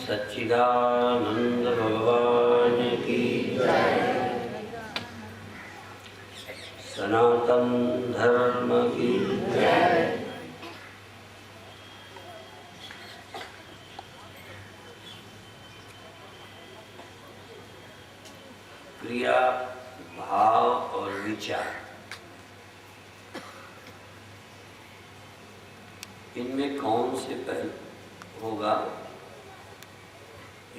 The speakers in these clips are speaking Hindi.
सच्चिदानंद भगवान की सनातन धर्म की क्रिया, भाव और विचार, इनमें कौन से पहले होगा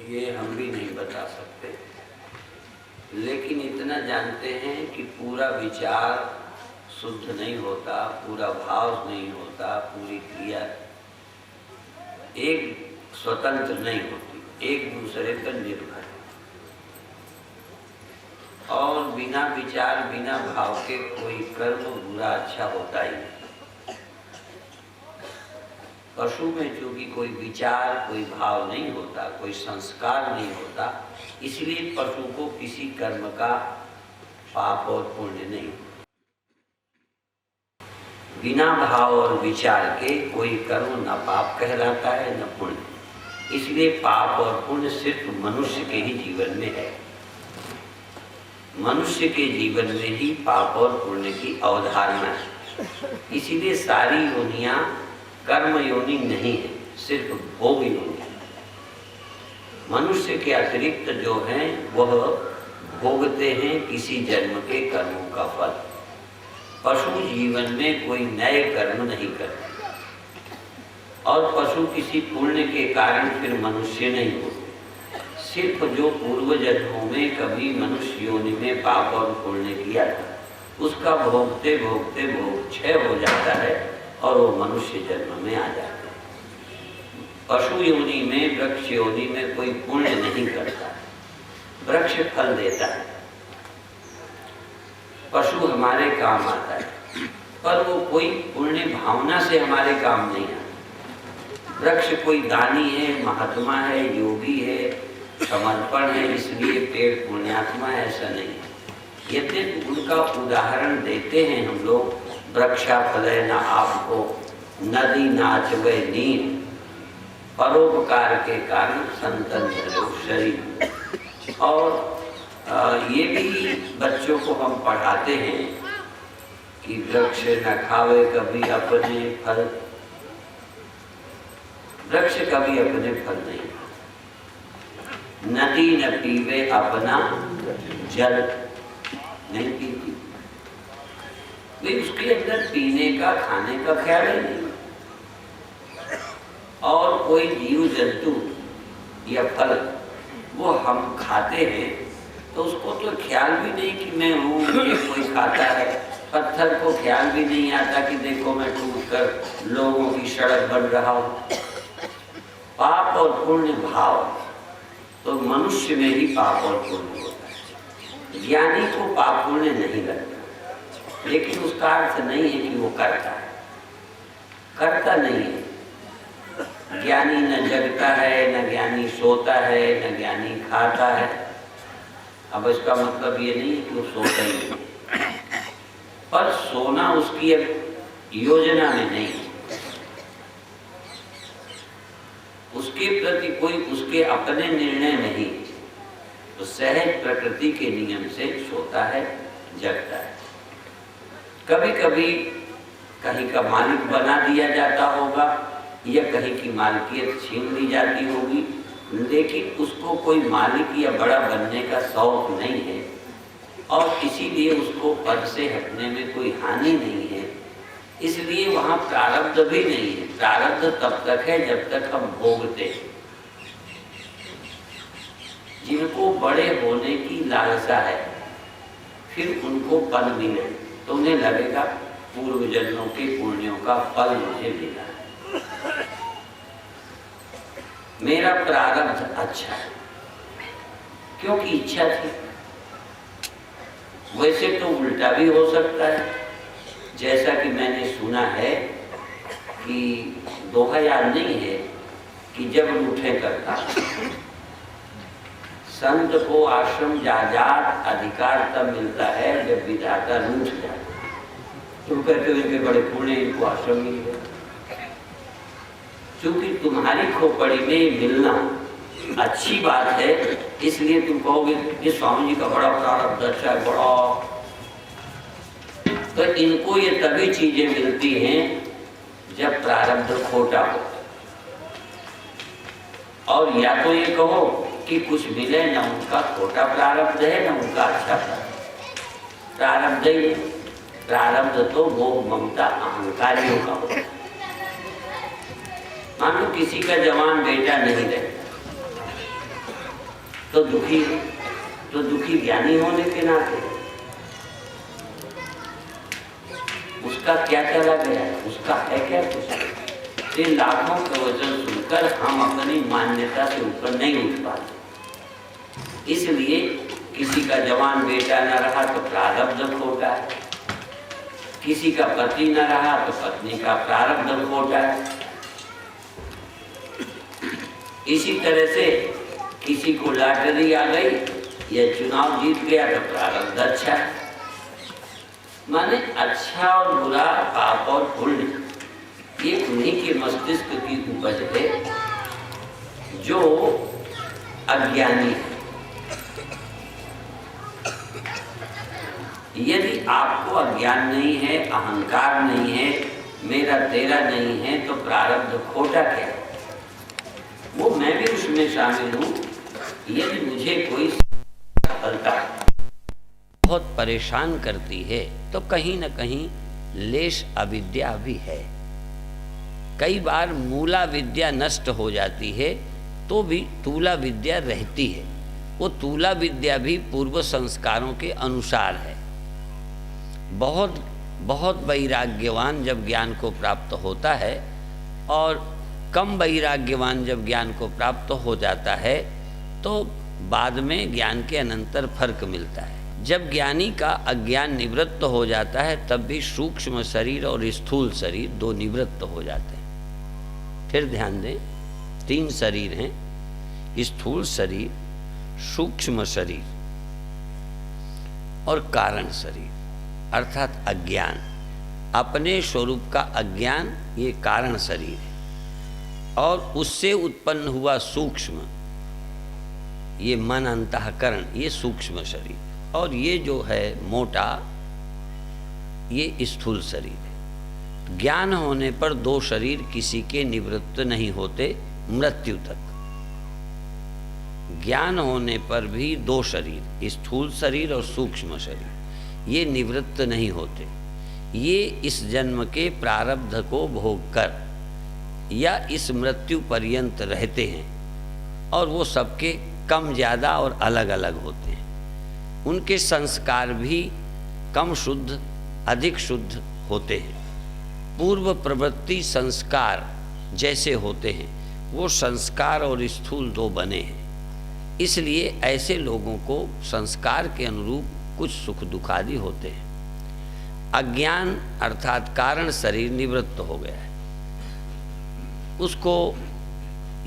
ये हम भी नहीं बता सकते, लेकिन इतना जानते हैं कि पूरा विचार शुद्ध नहीं होता, पूरा भाव नहीं होता, पूरी क्रिया एक स्वतंत्र नहीं होती, एक दूसरे पर निर्भर है। और बिना विचार बिना भाव के कोई कर्म बुरा अच्छा होता ही नहीं। पशु में चूंकि कोई विचार, कोई भाव नहीं होता, कोई संस्कार नहीं होता, इसलिए पशु को किसी कर्म का पाप और पुण्य नहीं। बिना भाव और विचार के कोई कर्म न पाप कहलाता है न पुण्य। इसलिए पाप और पुण्य सिर्फ मनुष्य के ही जीवन में है। मनुष्य के जीवन में ही पाप और पुण्य की अवधारणा है। इसीलिए सारी योनियां कर्म योनि नहीं है, सिर्फ भोग योनि है। मनुष्य के अतिरिक्त जो हैं वह भोगते हैं किसी जन्म के कर्मों का फल। पशु जीवन में कोई नए कर्म नहीं करते और पशु किसी पुण्य के कारण फिर मनुष्य नहीं होते। सिर्फ जो पूर्व जन्मों में कभी मनुष्य योनि में पाप और पुण्य किया था, उसका भोगते भोगते भोग क्षय हो जाता है और वो मनुष्य जन्म में आ जाते हैं। पशु योनि में, वृक्ष योनि में कोई पुण्य नहीं करता। वृक्ष फल देता है, पशु हमारे काम आता है, पर वो कोई पुण्य भावना से हमारे काम नहीं आता। वृक्ष कोई दानी है, महात्मा है, योगी है, समर्पण है, इसलिए पेड़ पुण्यात्मा है, ऐसा नहीं है। यद्यपि उनका उदाहरण देते हैं हम लोग, वृक्षा फले न आपको, नदी नाचवे नीर, परोपकार के कारण संतन धरो शरीर। और ये भी बच्चों को हम पढ़ाते हैं कि वृक्ष न खावे कभी अपने फल, वृक्ष कभी अपने फल नहीं, नदी न पीवे अपना जल, नहीं पीती, उसके अंदर पीने का, खाने का ख्याल ही नहीं। और कोई जीव जंतु या फल वो हम खाते हैं तो उसको तो ख्याल भी नहीं कि मैं हूँ, ये कोई खाता है। पत्थर को ख्याल भी नहीं आता कि देखो मैं टूट कर लोगों की सड़क बन रहा हूँ। पाप और पुण्य भाव तो मनुष्य में ही पाप और पुण्य होता है। ज्ञानी को पाप पुण्य नहीं लगता, लेकिन उसका अर्थ नहीं है कि वो करता है, करता नहीं है। ज्ञानी न जगता है, न ज्ञानी सोता है, न ज्ञानी खाता है। अब इसका मतलब ये नहीं है कि वो सोता ही नहीं, पर सोना उसकी योजना में नहीं, उसके प्रति कोई उसके अपने निर्णय नहीं, तो सहज प्रकृति के नियम से सोता है, जगता है। कभी कभी कहीं का मालिक बना दिया जाता होगा या कहीं की मालिकियत छीन ली जाती होगी, लेकिन उसको कोई मालिक या बड़ा बनने का शौक नहीं है और इसीलिए उसको पद से हटने में कोई हानि नहीं है। इसलिए वहाँ प्रारब्ध भी नहीं है। प्रारब्ध तब तक है जब तक हम भोगते हैं। जिनको बड़े होने की लालसा है, फिर उनको पद मिले तो उन्हें लगेगा पूर्व जन्मों के पुण्यों का फल मुझे मिला है, मेरा प्रारब्ध अच्छा है। क्योंकि इच्छा थी। वैसे तो उल्टा भी हो सकता है, जैसा कि मैंने सुना है कि दोहा याद नहीं है कि जब रूठे करता संत को आश्रम जाजात अधिकार तब मिलता है जब विधाता रूठ जाए। तुम कहते हो इनके बड़े पुण्य, इनको आश्रम मिल गया। क्योंकि तुम्हारी खोपड़ी में मिलना अच्छी बात है, इसलिए तुम कहोगे ये स्वामी जी का बड़ा प्रारब्ध अच्छा है, बड़ा। तो इनको ये तभी चीजें मिलती हैं जब प्रारब्ध खोटा हो। और या तो ये कहो कि कुछ मिले, न उनका खोटा प्रारब्ध है न उनका अच्छा प्रारब्ध ही। प्रारब्ध तो वो ममता अहंकारियों का होता है। मान लो किसी का जवान बेटा नहीं रहता तो दुखी ज्ञानी होने के नाते उसका क्या चला गया, उसका है क्या कुछ। ये लाखों प्रवचन सुनकर हम अपनी मान्यता से ऊपर नहीं उठ पाते। इसलिए किसी का जवान बेटा न रहा तो प्रारब्ध खोटा है, किसी का पति न रहा तो पत्नी का प्रारब्ध खोटा है। इसी तरह से किसी को लॉटरी आ गई या चुनाव जीत गया तो प्रारब्ध अच्छा है। माने अच्छा और बुरा, पाप और पुण्य ये उन्हीं के मस्तिष्क की उपज है जो अज्ञानी है। यदि आपको अज्ञान नहीं है, अहंकार नहीं है, मेरा तेरा नहीं है, तो प्रारब्ध खोटा क्या है? वो मैं भी उसमें शामिल हूँ। यदि मुझे कोई सफलता बहुत परेशान करती है तो कहीं न कहीं लेश अविद्या भी है। कई बार मूला विद्या नष्ट हो जाती है तो भी तूला विद्या रहती है। वो तूला विद्या भी पूर्व संस्कारों के अनुसार है। बहुत वैराग्यवान जब ज्ञान को प्राप्त होता है और कम वैराग्यवान जब ज्ञान को प्राप्त हो जाता है तो बाद में ज्ञान के अनंतर फर्क मिलता है। जब ज्ञानी का अज्ञान निवृत्त हो जाता है तब भी सूक्ष्म शरीर और स्थूल शरीर दो निवृत्त हो जाते हैं। फिर ध्यान दें, 3 शरीर हैं, स्थूल शरीर, सूक्ष्म शरीर और कारण शरीर, अर्थात अज्ञान। अपने स्वरूप का अज्ञान ये कारण शरीर है और उससे उत्पन्न हुआ सूक्ष्म ये मन, अंतःकरण, ये सूक्ष्म शरीर, और ये जो है मोटा ये स्थूल शरीर है। ज्ञान होने पर 2 शरीर किसी के निवृत्त नहीं होते मृत्यु तक। ज्ञान होने पर भी 2 शरीर, स्थूल शरीर और सूक्ष्म शरीर, ये निवृत्त नहीं होते। ये इस जन्म के प्रारब्ध को भोग कर या इस मृत्यु पर्यंत रहते हैं और वो सबके कम ज़्यादा और अलग अलग होते हैं। उनके संस्कार भी कम शुद्ध अधिक शुद्ध होते हैं। पूर्व प्रवृत्ति संस्कार जैसे होते हैं वो संस्कार और स्थूल 2 बने हैं। इसलिए ऐसे लोगों को संस्कार के अनुरूप कुछ सुख दुखादि होते हैं। अज्ञान अर्थात कारण शरीर निवृत्त हो गया है। उसको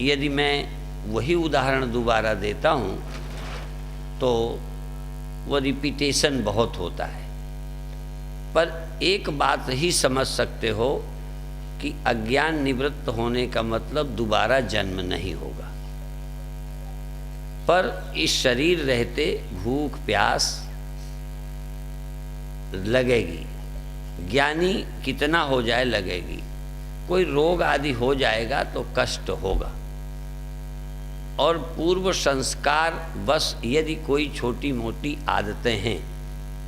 यदि मैं वही उदाहरण दोबारा देता हूँ तो वो रिपीटेशन बहुत होता है, पर एक बात ही समझ सकते हो कि अज्ञान निवृत्त होने का मतलब दोबारा जन्म नहीं होगा। पर इस शरीर रहते भूख प्यास लगेगी, ज्ञानी कितना हो जाए लगेगी, कोई रोग आदि हो जाएगा तो कष्ट होगा। और पूर्व संस्कार बस यदि कोई छोटी मोटी आदतें हैं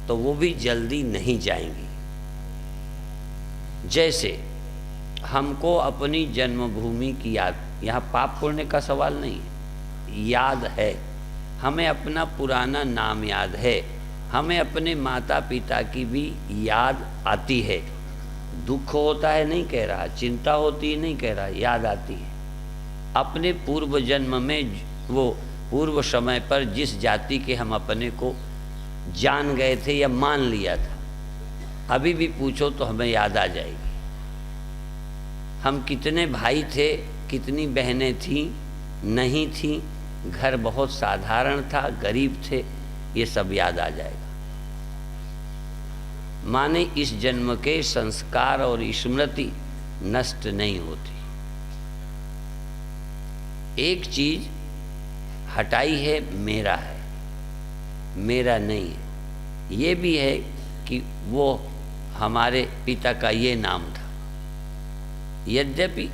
तो वो भी जल्दी नहीं जाएंगी। जैसे हमको अपनी जन्मभूमि की याद, यहाँ पाप पुण्य का सवाल नहीं है, याद है, हमें अपना पुराना नाम याद है, हमें अपने माता पिता की भी याद आती है। दुख होता है नहीं कह रहा, चिंता होती है नहीं कह रहा, याद आती है। अपने पूर्व जन्म में वो पूर्व समय पर जिस जाति के हम अपने को जान गए थे या मान लिया था, अभी भी पूछो तो हमें याद आ जाएगी। हम कितने भाई थे, कितनी बहनें थीं, नहीं थीं, घर बहुत साधारण था, गरीब थे, ये सब याद आ जाएगा। माने इस जन्म के संस्कार और स्मृति नष्ट नहीं होती। एक चीज हटाई है, मेरा है, मेरा नहीं है। ये भी है कि वो हमारे पिता का ये नाम था। यद्यपि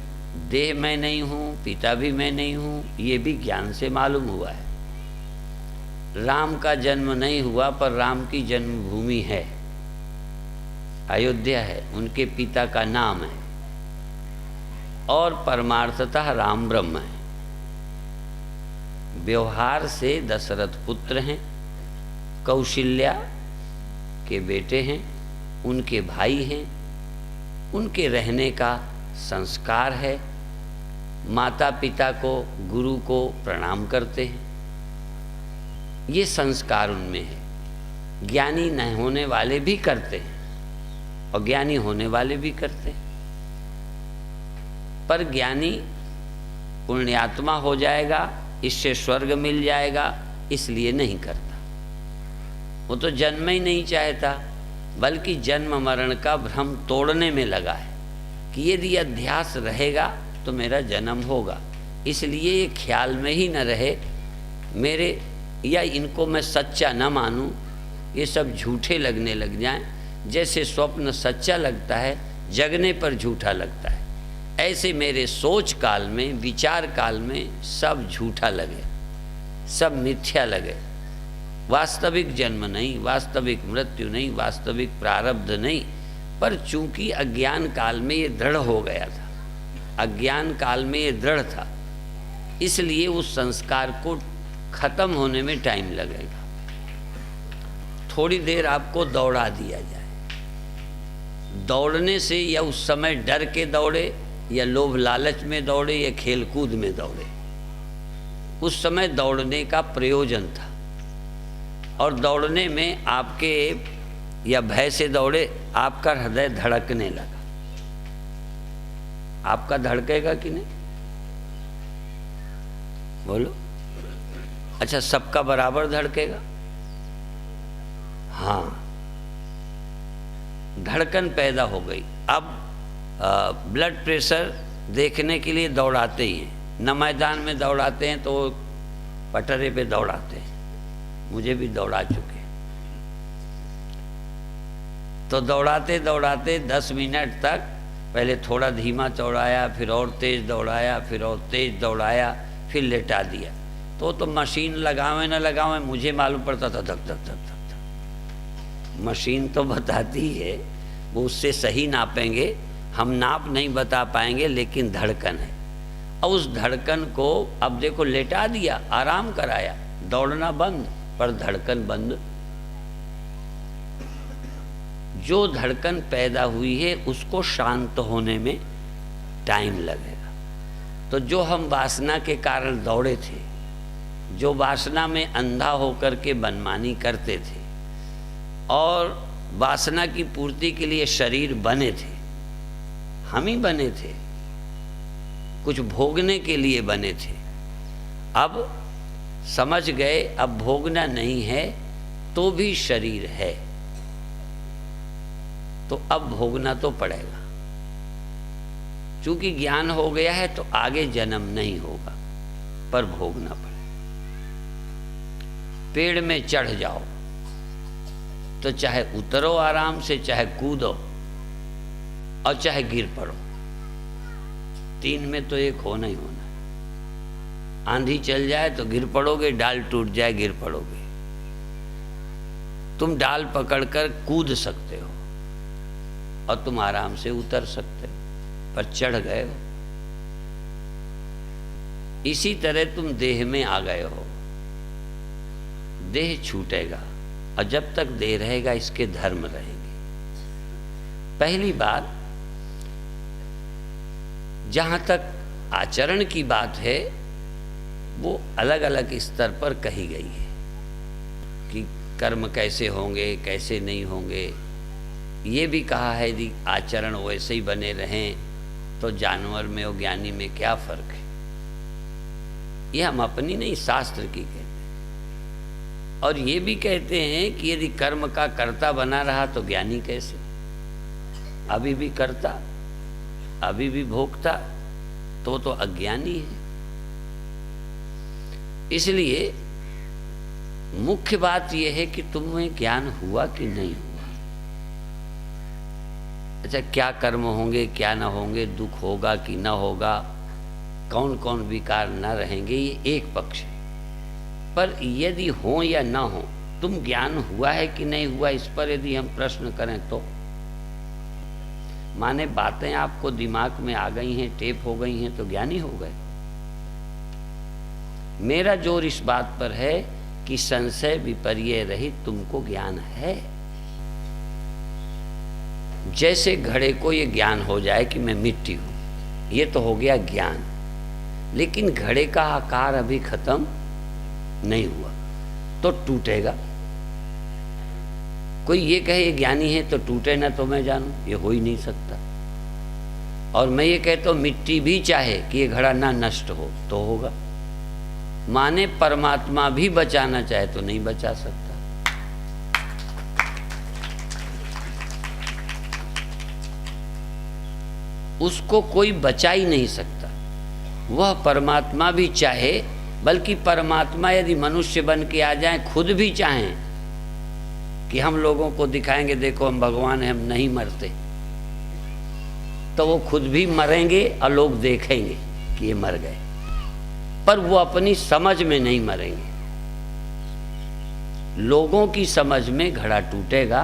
देह मैं नहीं हूँ, पिता भी मैं नहीं हूँ, ये भी ज्ञान से मालूम हुआ है। राम का जन्म नहीं हुआ पर राम की जन्मभूमि है, अयोध्या है, उनके पिता का नाम है और परमार्थतः राम ब्रह्म है। व्यवहार से दशरथ पुत्र हैं, कौशल्या के बेटे हैं, उनके भाई हैं, उनके रहने का संस्कार है। माता पिता को, गुरु को प्रणाम करते हैं, ये संस्कार उनमें है। ज्ञानी न होने वाले भी करते हैं और ज्ञानी होने वाले भी करते हैं, पर ज्ञानी पुण्यात्मा हो जाएगा, इससे स्वर्ग मिल जाएगा, इसलिए नहीं करता। वो तो जन्म ही नहीं चाहता, बल्कि जन्म मरण का भ्रम तोड़ने में लगा है कि यदि अध्यास रहेगा तो मेरा जन्म होगा। इसलिए ये ख्याल में ही न रहे मेरे, या इनको मैं सच्चा न मानूं, ये सब झूठे लगने लग जाएं। जैसे स्वप्न सच्चा लगता है, जगने पर झूठा लगता है, ऐसे मेरे सोच काल में, विचार काल में सब झूठा लगे, सब मिथ्या लगे। वास्तविक जन्म नहीं, वास्तविक मृत्यु नहीं, वास्तविक प्रारब्ध नहीं, पर चूंकि अज्ञान काल में ये दृढ़ हो गया था, अज्ञान काल में ये दृढ़ था, इसलिए उस संस्कार को खत्म होने में टाइम लगेगा। थोड़ी देर आपको दौड़ा दिया जाए, दौड़ने से या उस समय डर के दौड़े, या लोभ लालच में दौड़े, या खेल कूद में दौड़े, उस समय दौड़ने का प्रयोजन था। और दौड़ने में आपके या भय से दौड़े, आपका हृदय धड़कने लगा। आपका धड़केगा कि नहीं? बोलो। अच्छा, सबका बराबर धड़केगा? हाँ, धड़कन पैदा हो गई। अब ब्लड प्रेशर देखने के लिए दौड़ाते ही हैं, न मैदान में दौड़ाते हैं तो पटरे पे दौड़ाते हैं, मुझे भी दौड़ा चुके। तो दौड़ाते दौड़ाते 10 मिनट तक पहले थोड़ा धीमा दौड़ाया, फिर और तेज दौड़ाया, फिर और तेज दौड़ाया, फिर लेटा दिया। तो मशीन लगावे न लगावे, मुझे मालूम पड़ता था धक धक धक धक धक। मशीन तो बताती है, वो उससे सही नापेंगे, हम नाप नहीं बता पाएंगे, लेकिन धड़कन है। और उस धड़कन को अब देखो लेटा दिया, आराम कराया, दौड़ना बंद, पर धड़कन बंद। जो धड़कन पैदा हुई है उसको शांत होने में टाइम लगेगा। तो जो हम वासना के कारण दौड़े थे, जो वासना में अंधा होकर के मनमानी करते थे और वासना की पूर्ति के लिए शरीर बने थे, हम ही बने थे, कुछ भोगने के लिए बने थे। अब समझ गए अब भोगना नहीं है तो भी शरीर है, तो अब भोगना तो पड़ेगा। चूंकि ज्ञान हो गया है तो आगे जन्म नहीं होगा, पर भोगना पड़ेगा। पेड़ में चढ़ जाओ तो चाहे उतरो आराम से, चाहे कूदो और चाहे गिर पड़ो, 3 में तो एक होना ही होना है। आंधी चल जाए तो गिर पड़ोगे, डाल टूट जाए गिर पड़ोगे। तुम डाल पकड़कर कूद सकते हो और तुम आराम से उतर सकते हो, पर चढ़ गए हो। इसी तरह तुम देह में आ गए हो, देह छूटेगा और जब तक देह रहेगा इसके धर्म रहेंगे। पहली बात, जहां तक आचरण की बात है, वो अलग अलग स्तर पर कही गई है कि कर्म कैसे होंगे, कैसे नहीं होंगे। ये भी कहा है यदि आचरण वैसे ही बने रहें तो जानवर में और ज्ञानी में क्या फर्क है। ये हम अपनी नहीं, शास्त्र की कहते हैं। और ये भी कहते हैं कि यदि कर्म का कर्ता बना रहा तो ज्ञानी कैसे, अभी भी कर्ता, अभी भी भोक्ता, तो अज्ञानी है। इसलिए मुख्य बात यह है कि तुम्हें ज्ञान हुआ कि नहीं हुआ। अच्छा, क्या कर्म होंगे, क्या न होंगे, दुख होगा कि न होगा, कौन कौन विकार न रहेंगे, ये एक पक्ष है। पर यदि हो या न हो, तुम ज्ञान हुआ है कि नहीं हुआ, इस पर यदि हम प्रश्न करें तो माने बातें आपको दिमाग में आ गई हैं, टेप हो गई हैं, तो ज्ञानी हो गए। मेरा जोर इस बात पर है कि संशय विपर्य रहित तुमको ज्ञान है। जैसे घड़े को ये ज्ञान हो जाए कि मैं मिट्टी हूं, ये तो हो गया ज्ञान, लेकिन घड़े का आकार अभी खत्म नहीं हुआ तो टूटेगा। कोई ये कहे ये ज्ञानी है तो टूटे ना तो मैं जानूं, ये हो ही नहीं सकता। और मैं ये कहता हूं मिट्टी भी चाहे कि ये घड़ा ना नष्ट हो तो होगा। माने परमात्मा भी बचाना चाहे तो नहीं बचा सकता। उसको कोई बचा ही नहीं सकता। वह परमात्मा भी चाहे, बल्कि परमात्मा यदि मनुष्य बन के आ जाए, खुद भी चाहें कि हम लोगों को दिखाएंगे देखो हम भगवान हैं, हम नहीं मरते, तो वो खुद भी मरेंगे और लोग देखेंगे कि ये मर गए, पर वो अपनी समझ में नहीं मरेंगे। लोगों की समझ में घड़ा टूटेगा,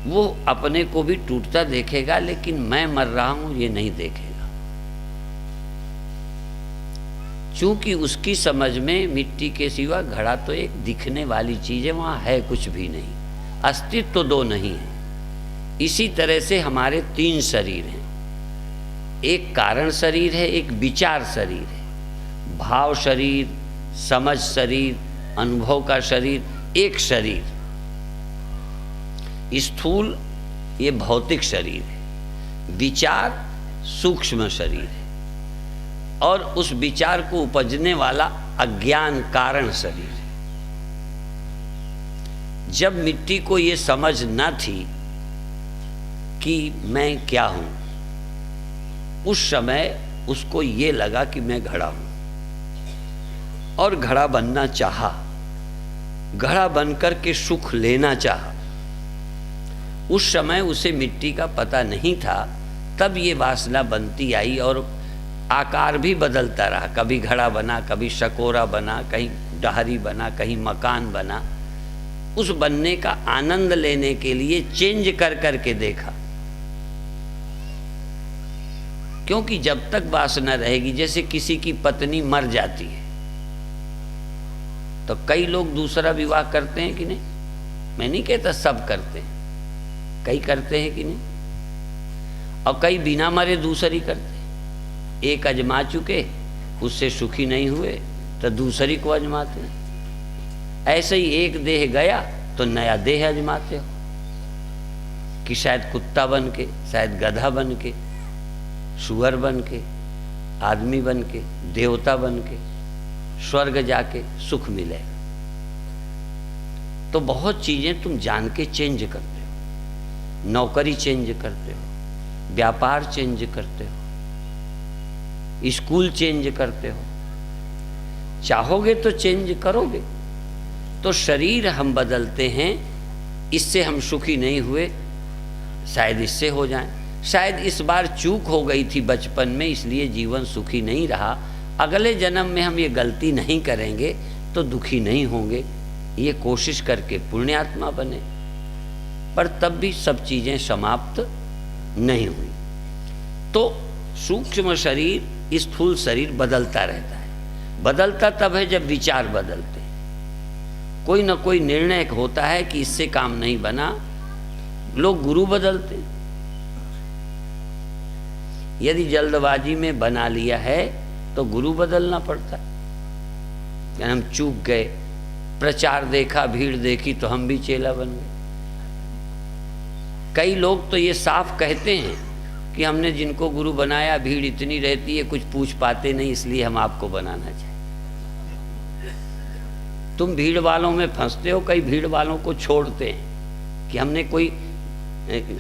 वो अपने को भी टूटता देखेगा, लेकिन मैं मर रहा हूं ये नहीं देखेगा। चूंकि उसकी समझ में मिट्टी के सिवा घड़ा तो एक दिखने वाली चीज है, वहां है कुछ भी नहीं, अस्तित्व तो दो नहीं है। इसी तरह से हमारे तीन शरीर हैं, एक कारण शरीर है, एक विचार शरीर है, भाव शरीर, समझ शरीर, अनुभव का शरीर, एक शरीर। स्थूल ये भौतिक शरीर है, विचार सूक्ष्म शरीर है, और उस विचार को उपजने वाला अज्ञान कारण शरीर है। जब मिट्टी को ये समझ न थी कि मैं क्या हूं, उस समय उसको ये लगा कि मैं घड़ा हूं और घड़ा बनना चाहा, घड़ा बनकर के सुख लेना चाहा। उस समय उसे मिट्टी का पता नहीं था, तब ये वासना बनती आई और आकार भी बदलता रहा। कभी घड़ा बना, कभी शकोरा बना, कहीं डहरी बना, कहीं मकान बना। उस बनने का आनंद लेने के लिए चेंज कर करके देखा, क्योंकि जब तक वासना रहेगी, जैसे किसी की पत्नी मर जाती है तो कई लोग दूसरा विवाह करते हैं कि नहीं। मैं नहीं कहता सब करते हैं, कई करते हैं कि नहीं, और कई बिना मरे दूसरी करते हैं। एक अजमा चुके, उससे सुखी नहीं हुए तो दूसरी को अजमाते हैं। ऐसे ही एक देह गया तो नया देह अजमाते हो कि शायद कुत्ता बन के, शायद गधा बन के, सुअर बन के, आदमी बन के, देवता बन के, स्वर्ग जाके सुख मिलेगा। तो बहुत चीजें तुम जान के चेंज करते हो, नौकरी चेंज करते हो, व्यापार चेंज करते हो, स्कूल चेंज करते हो, चाहोगे तो चेंज करोगे। तो शरीर हम बदलते हैं, इससे हम सुखी नहीं हुए, शायद इससे हो जाएं। शायद इस बार चूक हो गई थी बचपन में, इसलिए जीवन सुखी नहीं रहा। अगले जन्म में हम ये गलती नहीं करेंगे तो दुखी नहीं होंगे, ये कोशिश करके पुण्यात्मा बने। पर तब भी सब चीजें समाप्त नहीं हुई। तो सूक्ष्म शरीर, स्थूल शरीर बदलता रहता है। बदलता तब है जब विचार बदलते हैं। कोई ना कोई निर्णय होता है कि इससे काम नहीं बना, लोग गुरु बदलते हैं। यदि जल्दबाजी में बना लिया है तो गुरु बदलना पड़ता है। यानी हम चूक गए, प्रचार देखा, भीड़ देखी तो हम भी चेला बन गए। कई लोग तो ये साफ कहते हैं कि हमने जिनको गुरु बनाया भीड़ इतनी रहती है, कुछ पूछ पाते नहीं, इसलिए हम आपको बनाना चाहते। तुम भीड़ वालों में फंसते हो, कई भीड़ वालों को छोड़ते हैं कि हमने कोई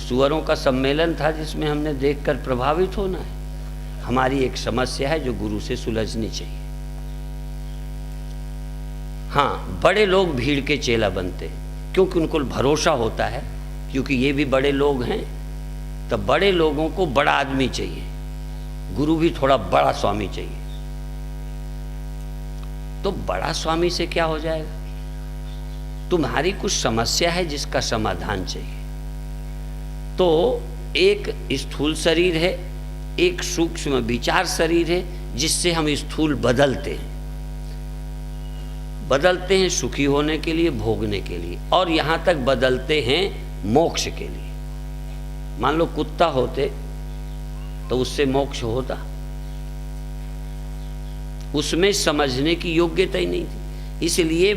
सुअरों का सम्मेलन था जिसमें हमने देखकर प्रभावित होना है। हमारी एक समस्या है जो गुरु से सुलझनी चाहिए। हाँ, बड़े लोग भीड़ के चेला बनते हैं क्योंकि उनको भरोसा होता है, क्योंकि ये भी बड़े लोग हैं। तो बड़े लोगों को बड़ा आदमी चाहिए, गुरु भी थोड़ा बड़ा स्वामी चाहिए। तो बड़ा स्वामी से क्या हो जाएगा? तुम्हारी कुछ समस्या है जिसका समाधान चाहिए। तो एक स्थूल शरीर है, एक सूक्ष्म विचार शरीर है, जिससे हम स्थूल बदलते हैं सुखी होने के लिए, भोगने के लिए, और यहां तक बदलते हैं मोक्ष के लिए। मान लो कुत्ता होते तो उससे मोक्ष होता? उसमें समझने की योग्यता ही नहीं थी। इसलिए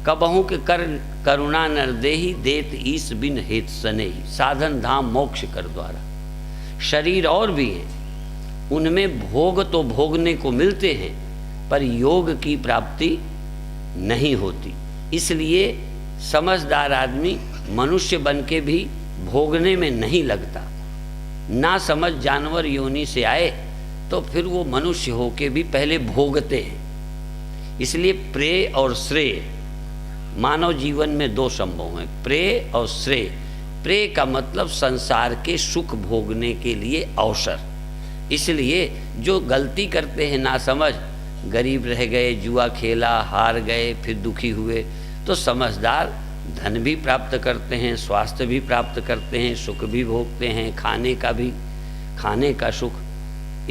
कबहू के कर करुणा नरदेही देत ईस बिन हेत सनेही, साधन धाम मोक्ष कर द्वारा। शरीर और भी हैं, उनमें भोग तो भोगने को मिलते हैं पर योग की प्राप्ति नहीं होती। इसलिए समझदार आदमी मनुष्य बन के भी भोगने में नहीं लगता। ना समझ जानवर योनि से आए तो फिर वो मनुष्य होके भी पहले भोगते हैं। इसलिए प्रेय और श्रेय, मानव जीवन में दो संभव हैं, प्रेय और श्रेय। प्रेय का मतलब संसार के सुख भोगने के लिए अवसर। इसलिए जो गलती करते हैं ना समझ, गरीब रह गए, जुआ खेला, हार गए, फिर दुखी हुए, तो समझदार धन भी प्राप्त करते हैं, स्वास्थ्य भी प्राप्त करते हैं, सुख भी भोगते हैं, खाने का भी, खाने का सुख,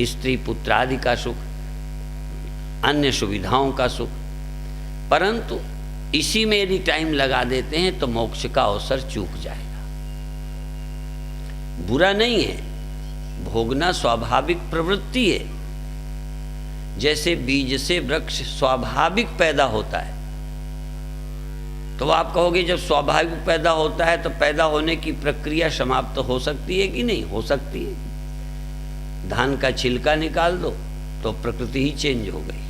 स्त्री पुत्रादि का सुख, अन्य सुविधाओं का सुख। परंतु इसी में यदि टाइम लगा देते हैं तो मोक्ष का अवसर चूक जाएगा। बुरा नहीं है, भोगना स्वाभाविक प्रवृत्ति है। जैसे बीज से वृक्ष स्वाभाविक पैदा होता है, तो आप कहोगे जब स्वाभाविक पैदा होता है तो पैदा होने की प्रक्रिया समाप्त हो सकती है कि नहीं? हो सकती है। धान का छिलका निकाल दो तो प्रकृति ही चेंज हो गई।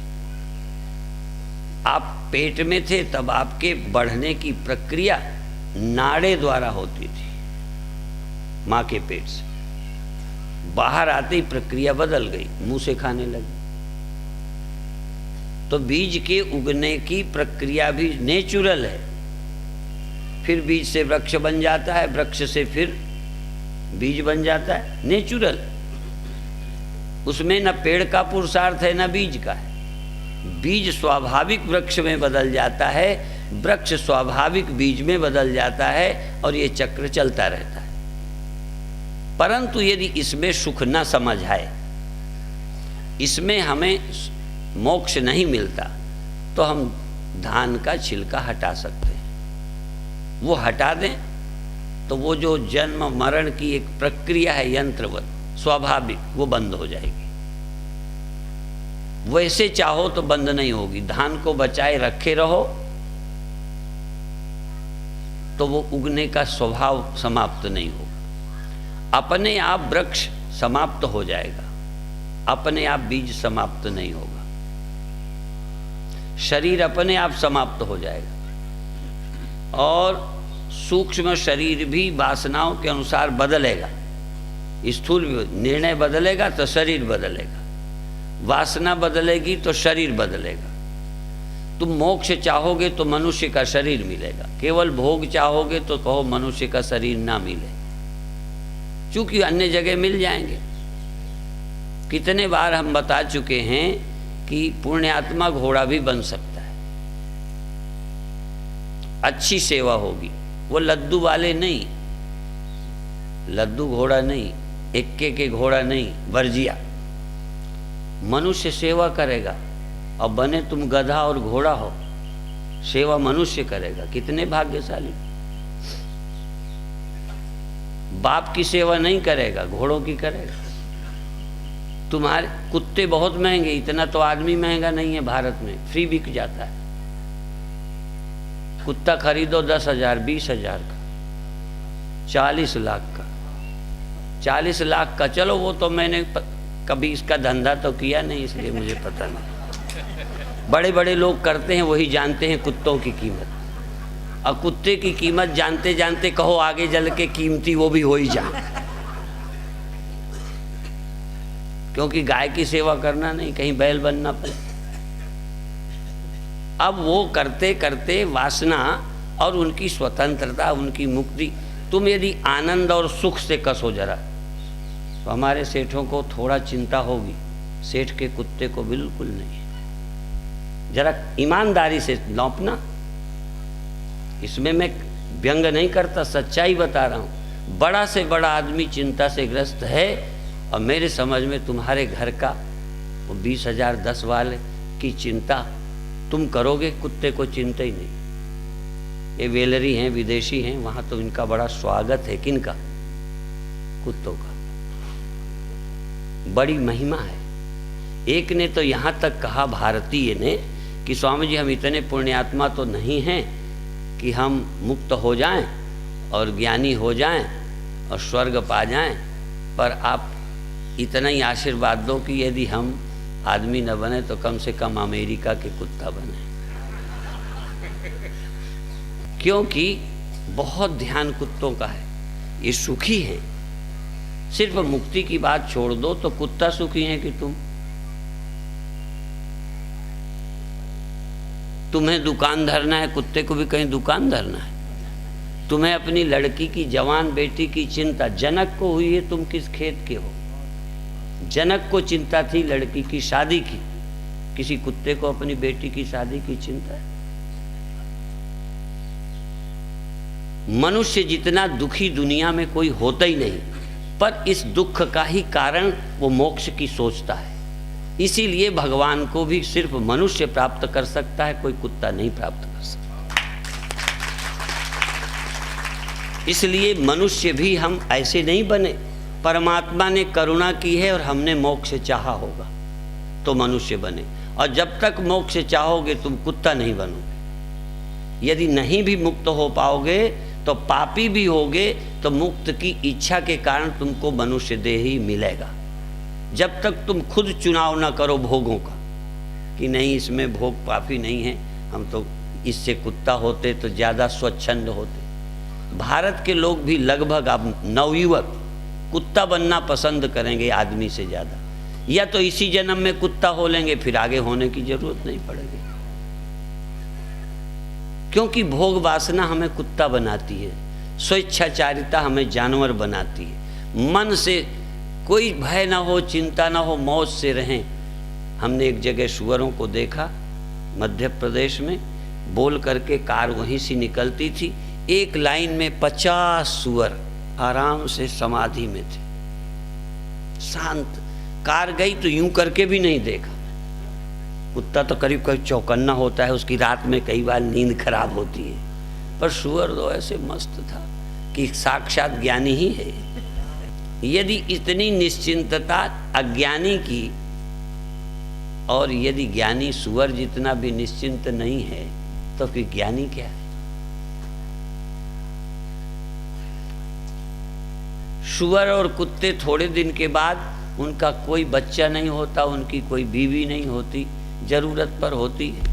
आप पेट में थे तब आपके बढ़ने की प्रक्रिया नाड़े द्वारा होती थी, माँ के पेट से। बाहर आते ही प्रक्रिया बदल गई, मुंह से खाने लगे। तो बीज के उगने की प्रक्रिया भी नेचुरल है। फिर बीज से वृक्ष बन जाता है, वृक्ष से फिर बीज बन जाता है, नेचुरल। उसमें न पेड़ का पुरुषार्थ है न बीज का है। बीज स्वाभाविक वृक्ष में बदल जाता है, वृक्ष स्वाभाविक बीज में बदल जाता है, और ये चक्र चलता रहता है। परंतु यदि इसमें सुख न समझ आए, इसमें हमें मोक्ष नहीं मिलता, तो हम धान का छिलका हटा सकते हैं। वो हटा दें तो वो जो जन्म मरण की एक प्रक्रिया है यंत्रवत स्वाभाविक, वो बंद हो जाएगी। वैसे चाहो तो बंद नहीं होगी। धान को बचाए रखे रहो तो वो उगने का स्वभाव समाप्त नहीं होगा। अपने आप वृक्ष समाप्त हो जाएगा, अपने आप बीज समाप्त नहीं होगा। शरीर अपने आप समाप्त हो जाएगा, और सूक्ष्म शरीर भी वासनाओं के अनुसार बदलेगा। स्थूल निर्णय बदलेगा तो शरीर बदलेगा, वासना बदलेगी तो शरीर बदलेगा। तुम मोक्ष चाहोगे तो मनुष्य का शरीर मिलेगा, केवल भोग चाहोगे तो कहो मनुष्य का शरीर ना मिले, क्योंकि अन्य जगह मिल जाएंगे। कितने बार हम बता चुके हैं कि पुण्यात्मा घोड़ा भी बन सकता है, अच्छी सेवा होगी। वो लद्दू वाले नहीं, लद्दू घोड़ा नहीं, इक्के के घोड़ा नहीं, वर्जिया। मनुष्य सेवा करेगा, और बने तुम गधा और घोड़ा हो, सेवा मनुष्य करेगा। कितने भाग्यशाली। बाप की सेवा नहीं करेगा, घोड़ों की करेगा। तुम्हारे कुत्ते बहुत महंगे, इतना तो आदमी महंगा नहीं है भारत में, फ्री बिक जाता है। कुत्ता खरीदो 10,000 20,000 का, 40 लाख का, 40 लाख का। चलो वो तो मैंने कभी इसका धंधा तो किया नहीं, इसलिए मुझे पता नहीं। बड़े बड़े लोग करते हैं, वही जानते हैं कुत्तों की कीमत। और कुत्ते की कीमत जानते जानते कहो आगे चल के कीमती वो भी हो ही जाए, क्योंकि गाय की सेवा करना नहीं, कहीं बैल बनना पड़े। अब वो करते करते वासना और उनकी स्वतंत्रता, उनकी मुक्ति, तुम यदि आनंद और सुख से कसो जरा, तो हमारे सेठों को थोड़ा चिंता होगी, सेठ के कुत्ते को बिल्कुल नहीं। जरा ईमानदारी से लौंपना, इसमें मैं व्यंग नहीं करता, सच्चाई बता रहा हूँ। बड़ा से बड़ा आदमी चिंता से ग्रस्त है, और मेरे समझ में तुम्हारे घर का वो 20,000 10 वाले की चिंता तुम करोगे, कुत्ते को चिंता ही नहीं। ये वेलरी हैं, विदेशी हैं, वहाँ तो इनका बड़ा स्वागत है। किनका? कुत्तों का। बड़ी महिमा है। एक ने तो यहाँ तक कहा, भारतीय ने, कि स्वामी जी हम इतने पुण्यात्मा तो नहीं हैं कि हम मुक्त हो जाएं और ज्ञानी हो जाएं और स्वर्ग पा जाएं, पर आप इतना ही आशीर्वाद दो कि यदि हम आदमी न बने तो कम से कम अमेरिका के कुत्ता बने, क्योंकि बहुत ध्यान कुत्तों का है। ये सुखी हैं। सिर्फ मुक्ति की बात छोड़ दो तो कुत्ता सुखी है कि तुम्हें दुकान धरना है, कुत्ते को भी कहीं दुकान धरना है। तुम्हें अपनी लड़की की, जवान बेटी की चिंता जनक को हुई है, तुम किस खेत के हो? जनक को चिंता थी लड़की की शादी की, किसी कुत्ते को अपनी बेटी की शादी की चिंता है? मनुष्य जितना दुखी दुनिया में कोई होता ही नहीं, पर इस दुख का ही कारण वो मोक्ष की सोचता है। इसीलिए भगवान को भी सिर्फ मनुष्य प्राप्त कर सकता है, कोई कुत्ता नहीं प्राप्त कर सकता। इसलिए मनुष्य भी हम ऐसे नहीं बने। परमात्मा ने करुणा की है और हमने मोक्ष चाहा होगा तो मनुष्य बने, और जब तक मोक्ष चाहोगे तुम कुत्ता नहीं बनोगे। यदि नहीं भी मुक्त हो पाओगे तो पापी भी होगे, तो मुक्त की इच्छा के कारण तुमको मनुष्य देह ही मिलेगा। जब तक तुम खुद चुनाव ना करो भोगों का, कि नहीं इसमें भोग काफ़ी नहीं है, हम तो इससे कुत्ता होते तो ज़्यादा स्वच्छंद होते। भारत के लोग भी लगभग अब नवयुवक कुत्ता बनना पसंद करेंगे आदमी से ज़्यादा, या तो इसी जन्म में कुत्ता हो लेंगे, फिर आगे होने की जरूरत नहीं पड़ेगी। क्योंकि भोग वासना हमें कुत्ता बनाती है, स्वेच्छाचारिता हमें जानवर बनाती है। मन से कोई भय ना हो, चिंता ना हो, मौज से रहें। हमने एक जगह सुअरों को देखा मध्य प्रदेश में, बोल करके कार वहीं से निकलती थी, एक लाइन में 50 सुअर आराम से समाधि में थे, शांत। कार गई तो यूं करके भी नहीं देखा। कुत्ता तो करीब करीब चौकन्ना होता है, उसकी रात में कई बार नींद खराब होती है, पर सुअर तो ऐसे मस्त था कि साक्षात ज्ञानी ही है। यदि इतनी निश्चिंतता अज्ञानी की, और यदि ज्ञानी सुअर जितना भी निश्चिंत नहीं है, तो फिर ज्ञानी क्या है? सुअर और कुत्ते थोड़े दिन के बाद उनका कोई बच्चा नहीं होता, उनकी कोई बीवी नहीं होती, जरूरत पर होती है।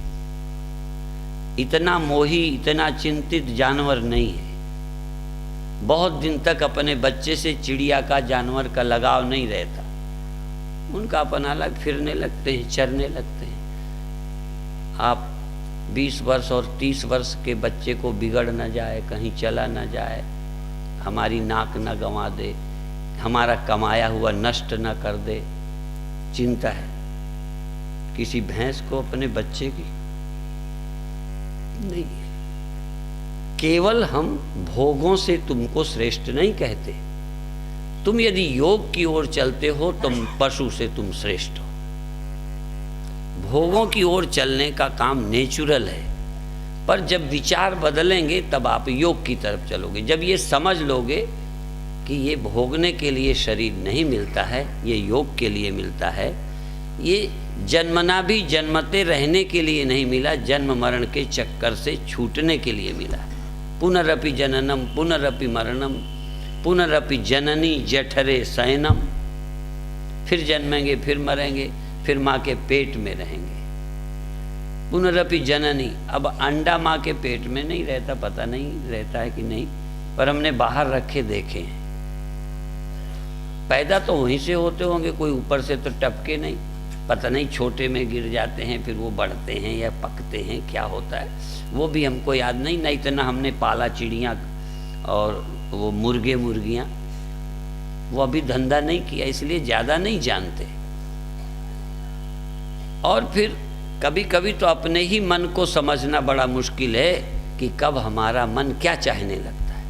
इतना मोही, इतना चिंतित जानवर नहीं है। बहुत दिन तक अपने बच्चे से चिड़िया का, जानवर का लगाव नहीं रहता। उनका अपना अलग फिरने लगते हैं, चरने लगते हैं। आप 20 वर्ष और 30 वर्ष के बच्चे को बिगड़ न जाए, कहीं चला न जाए, हमारी नाक न गंवा दे, हमारा कमाया हुआ नष्ट न कर दे, चिंता है। किसी भैंस को अपने बच्चे की नहीं। केवल हम भोगों से तुमको श्रेष्ठ नहीं कहते। तुम यदि योग की ओर चलते हो तो पशु से तुम श्रेष्ठ हो। भोगों की ओर चलने का काम नेचुरल है, पर जब विचार बदलेंगे तब आप योग की तरफ चलोगे। जब ये समझ लोगे कि ये भोगने के लिए शरीर नहीं मिलता है, ये योग के लिए मिलता है। ये जन्मना भी जन्मते रहने के लिए नहीं मिला, जन्म मरण के चक्कर से छूटने के लिए मिला है। पुनरपि जननम पुनरपि मरणम पुनरपि जननी जठरे शयनम। फिर जन्मेंगे, फिर मरेंगे, फिर माँ के पेट में रहेंगे। पुनरपि जननी, अब अंडा माँ के पेट में नहीं रहता, पता नहीं रहता है कि नहीं, पर हमने बाहर रखे देखे हैं। पैदा तो वहीं से होते होंगे, कोई ऊपर से तो टपके नहीं, पता नहीं छोटे में गिर जाते हैं, फिर वो बढ़ते हैं या पकते हैं, क्या होता है वो भी हमको याद नहीं। नहीं इतना हमने पाला चिड़ियाँ और वो मुर्गे मुर्गियाँ, वो अभी धंधा नहीं किया, इसलिए ज़्यादा नहीं जानते। और फिर कभी कभी तो अपने ही मन को समझना बड़ा मुश्किल है कि कब हमारा मन क्या चाहने लगता है,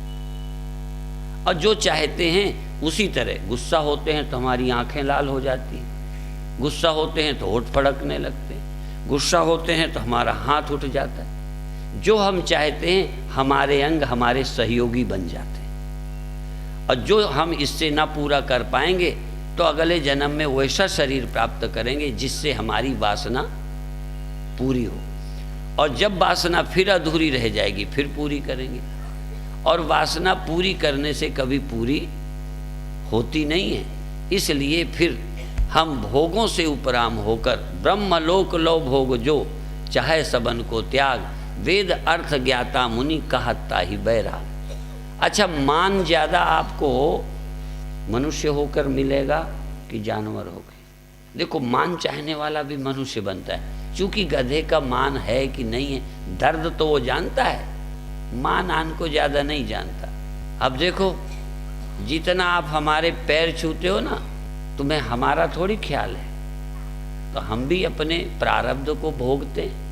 और जो चाहते हैं उसी तरह। गुस्सा होते हैं तो हमारी आंखें लाल हो जाती हैं, गुस्सा होते हैं तो होठ फड़कने लगते हैं, गुस्सा होते हैं तो हमारा हाथ उठ जाता है। जो हम चाहते हैं हमारे अंग हमारे सहयोगी बन जाते हैं, और जो हम इससे ना पूरा कर पाएंगे तो अगले जन्म में वैसा शरीर प्राप्त करेंगे जिससे हमारी वासना पूरी हो। और जब वासना फिर अधूरी रह जाएगी फिर पूरी करेंगे, और वासना पूरी करने से कभी पूरी होती नहीं है। इसलिए फिर हम भोगों से उपराम होकर ब्रह्मलोक लो भोग जो, चाहे सबन को त्याग, वेद अर्थ ज्ञाता मुनि कहता ही बैराग। अच्छा, मान ज़्यादा आपको मनुष्य होकर मिलेगा कि जानवर होकर? देखो, मान चाहने वाला भी मनुष्य बनता है, क्योंकि गधे का मान है कि नहीं है, दर्द तो वो जानता है, मान आन को ज़्यादा नहीं जानता। अब देखो, जितना आप हमारे पैर छूते हो ना, तुम्हें हमारा थोड़ी ख्याल है, तो हम भी अपने प्रारब्ध को भोगते हैं।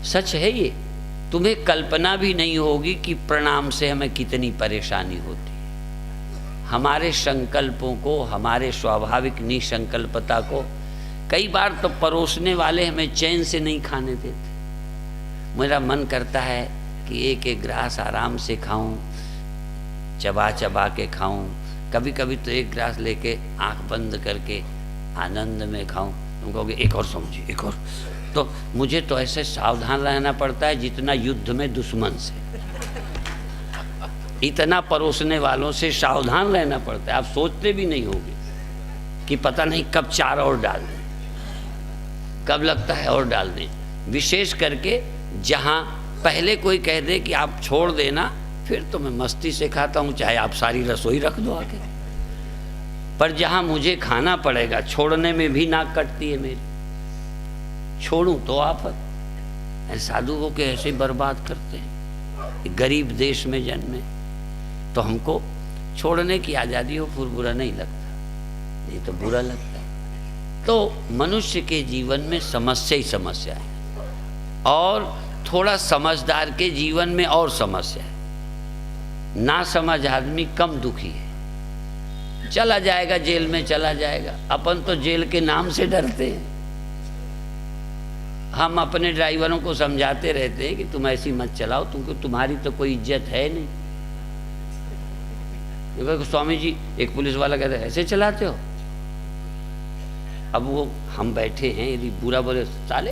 सच है ये, तुम्हें कल्पना भी नहीं होगी कि प्रणाम से हमें कितनी परेशानी होती है। हमारे संकल्पों को, हमारे स्वाभाविक निसंकल्पता को कई बार तो परोसने वाले हमें चैन से नहीं खाने देते। मेरा मन करता है कि एक एक ग्रास आराम से खाऊं, चबा चबा के खाऊं, कभी कभी तो एक ग्रास लेके आंख बंद करके आनंद में खाऊं। तुम कहोगे एक और समझिए, एक और। तो मुझे तो ऐसे सावधान रहना पड़ता है जितना युद्ध में दुश्मन से, इतना परोसने वालों से सावधान रहना पड़ता है। आप सोचते भी नहीं होंगे कि पता नहीं कब चार और डाल दें, कब लगता है और डाल दें। विशेष करके जहाँ पहले कोई कह दे कि आप छोड़ देना, फिर तो मैं मस्ती से खाता हूँ, चाहे आप सारी रसोई रख दो आके। पर जहाँ मुझे खाना पड़ेगा, छोड़ने में भी नाक कटती है मेरी। छोड़ूं तो आफत। साधु हो के ऐसे बर्बाद करते हैं। गरीब देश में जन्मे तो हमको छोड़ने की आज़ादी हो फिर बुरा नहीं लगता, नहीं तो बुरा लगता है। तो मनुष्य के जीवन में समस्या ही समस्या है, और थोड़ा समझदार के जीवन में और समस्या है। ना समझ आदमी कम दुखी है, चला जाएगा जेल में, चला जाएगा। अपन तो जेल के नाम से डरते हैं। हम अपने ड्राइवरों को समझाते रहते हैं कि तुम ऐसी मत चलाओ, तुमको तुम्हारी तो कोई इज्जत है नहीं। स्वामी जी, एक पुलिस वाला कहते ऐसे चलाते हो? अब वो हम बैठे हैं, यदि बुरा बोले, साले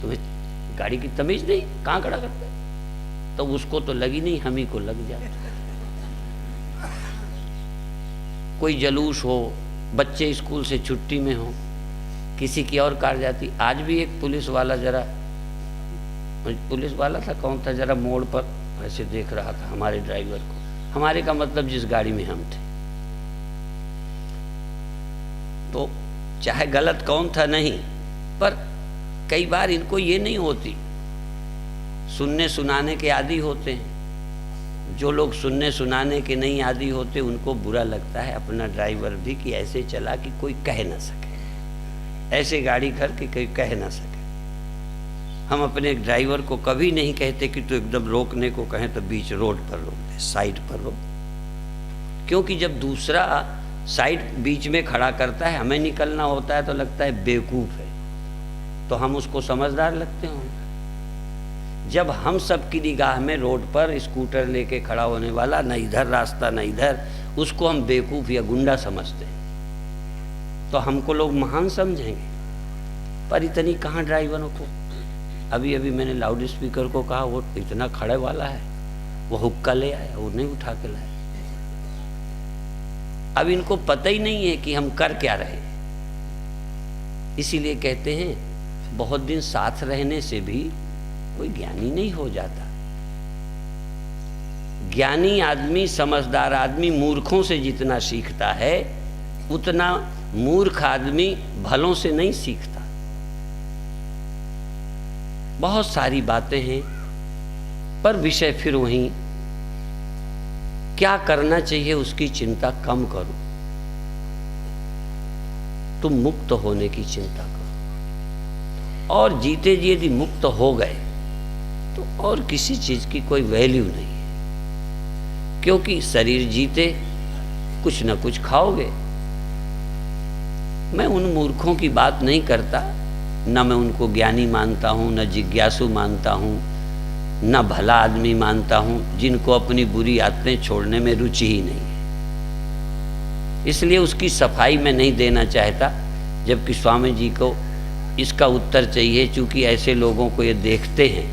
तुम्हें गाड़ी की तमीज नहीं, कहाँ खड़ा करते? तो उसको तो लगी नहीं, हम ही को लग जाए। कोई जलूस हो, बच्चे स्कूल से छुट्टी में हो, किसी की और कार जाती। आज भी एक पुलिस वाला, जरा पुलिस वाला था, कौन था, जरा मोड़ पर ऐसे देख रहा था हमारे ड्राइवर को। हमारे का मतलब जिस गाड़ी में हम थे। तो चाहे गलत कौन था नहीं, पर कई बार इनको ये नहीं होती, सुनने सुनाने के आदी होते हैं। जो लोग सुनने सुनाने के नहीं आदी होते, उनको बुरा लगता है अपना ड्राइवर भी कि ऐसे चला कि कोई कह ना सके, ऐसे गाड़ी करके कोई कह ना सके। हम अपने ड्राइवर को कभी नहीं कहते कि तू एकदम रोकने को कहें तो बीच रोड पर रोक दे, साइड पर रोक। क्योंकि जब दूसरा साइड बीच में खड़ा करता है, हमें निकलना होता है तो लगता है बेवकूफ़ है, तो हम उसको समझदार लगते होंगे। जब हम सब की निगाह में रोड पर स्कूटर लेके खड़ा होने वाला, न इधर रास्ता न इधर, उसको हम बेवकूफ़ या गुंडा समझते हैं, तो हमको लोग महान समझेंगे। पर इतनी कहाँ ड्राइवरों को। अभी अभी मैंने लाउड स्पीकर को कहा, वो इतना खड़े वाला है, वो हुक्का ले आया, वो नहीं उठा के लाया। अब इनको पता ही नहीं है कि हम कर क्या रहे हैं। इसीलिए कहते हैं बहुत दिन साथ रहने से भी कोई ज्ञानी नहीं हो जाता। ज्ञानी आदमी, समझदार आदमी मूर्खों से जितना सीखता है, उतना मूर्ख आदमी भलों से नहीं सीखता। बहुत सारी बातें हैं, पर विषय फिर वहीं, क्या करना चाहिए उसकी चिंता कम करो, तुम मुक्त होने की चिंता करो। और जीते जी यदि मुक्त हो गए तो और किसी चीज की कोई वैल्यू नहीं है, क्योंकि शरीर जीते कुछ न कुछ खाओगे। मैं उन मूर्खों की बात नहीं करता, न मैं उनको ज्ञानी मानता हूँ, न जिज्ञासु मानता हूँ, न भला आदमी मानता हूँ, जिनको अपनी बुरी आदतें छोड़ने में रुचि ही नहीं है। इसलिए उसकी सफाई मैं नहीं देना चाहता, जबकि स्वामी जी को इसका उत्तर चाहिए, चूंकि ऐसे लोगों को ये देखते हैं।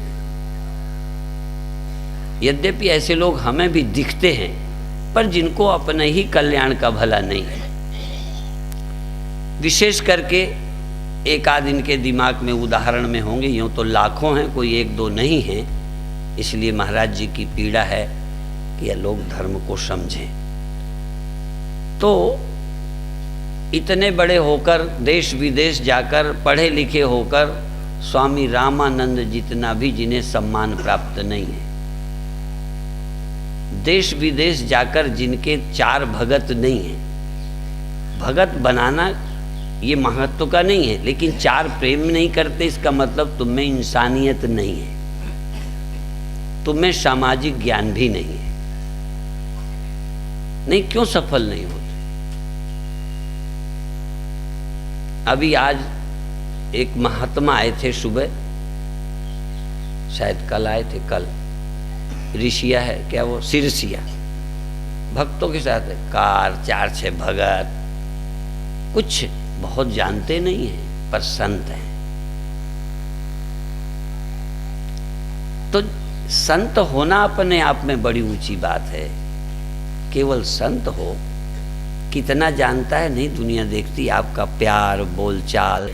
यद्यपि ऐसे लोग हमें भी दिखते हैं, पर जिनको अपने ही कल्याण का भला नहीं है। विशेष करके एक आध इनके दिमाग में उदाहरण में होंगे, यूँ तो लाखों हैं, कोई एक दो नहीं हैं। इसलिए महाराज जी की पीड़ा है कि ये लोग धर्म को समझें। तो इतने बड़े होकर, देश विदेश जाकर, पढ़े लिखे होकर, स्वामी रामानंद जितना भी जिन्हें सम्मान प्राप्त नहीं है, देश विदेश जाकर जिनके 4 भगत नहीं है, भगत बनाना ये महत्व का नहीं है, लेकिन 4 प्रेम नहीं करते, इसका मतलब तुम में इंसानियत नहीं है, तुम में सामाजिक ज्ञान भी नहीं है। नहीं, क्यों सफल नहीं होते? अभी आज एक महात्मा आए थे सुबह, शायद कल आए थे, कल ऋषिया है क्या, वो सिरसिया, भक्तों के साथ है, कार 4-6 भगत, कुछ बहुत जानते नहीं हैं पर संत हैं। तो संत होना अपने आप में बड़ी ऊंची बात है। केवल संत हो, कितना जानता है नहीं दुनिया देखती, आपका प्यार बोलचाल,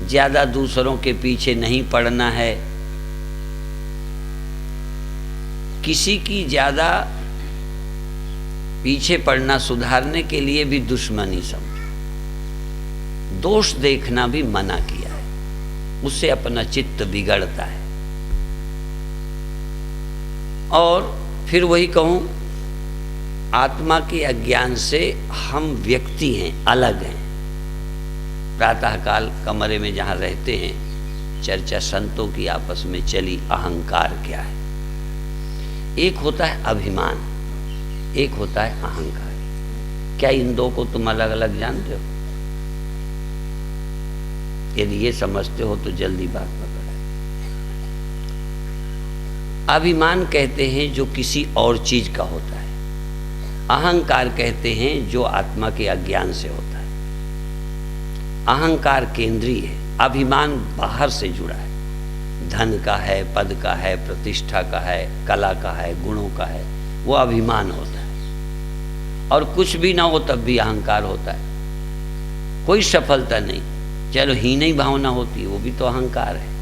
ज्यादा दूसरों के पीछे नहीं पड़ना है, किसी की ज्यादा पीछे पड़ना सुधारने के लिए भी दुश्मनी समझो, दोष देखना भी मना किया है, उससे अपना चित्त बिगड़ता है। और फिर वही कहूं, आत्मा के अज्ञान से हम व्यक्ति हैं, अलग हैं। प्रातःकाल कमरे में जहां रहते हैं, चर्चा संतों की आपस में चली, अहंकार क्या है। एक होता है अभिमान, एक होता है अहंकार। क्या इन दो को तुम अलग अलग जानते हो? यदि ये समझते हो तो जल्दी बात पकड़। अभिमान कहते हैं जो किसी और चीज का होता है, अहंकार कहते हैं जो आत्मा के अज्ञान से होता है। अहंकार केंद्रीय है, अभिमान बाहर से जुड़ा है, धन का है, पद का है, प्रतिष्ठा का है, कला का है, गुणों का है, वो अभिमान होता है। और कुछ भी ना हो तब भी अहंकार होता है, कोई सफलता नहीं, चलो हीन ही भावना होती है, वो भी तो अहंकार है।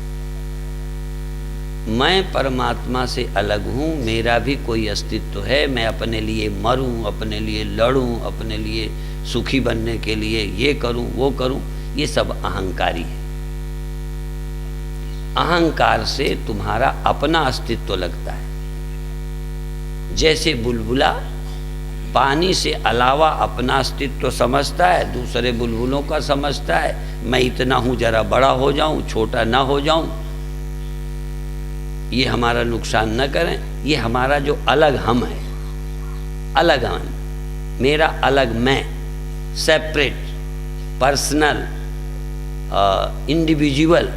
मैं परमात्मा से अलग हूँ, मेरा भी कोई अस्तित्व है, मैं अपने लिए मरूं, अपने लिए लड़ूं, अपने लिए सुखी बनने के लिए ये करूं वो करूं, ये सब अहंकारी है। अहंकार से तुम्हारा अपना अस्तित्व लगता है। जैसे बुलबुला पानी से अलावा अपना अस्तित्व समझता है, दूसरे बुलबुलों का समझता है, मैं इतना हूं, जरा बड़ा हो जाऊं, छोटा ना हो जाऊं, ये हमारा नुकसान न करें। ये हमारा जो अलग हम है, अलग हम, मेरा अलग मैं, सेपरेट, पर्सनल, इंडिविजुअल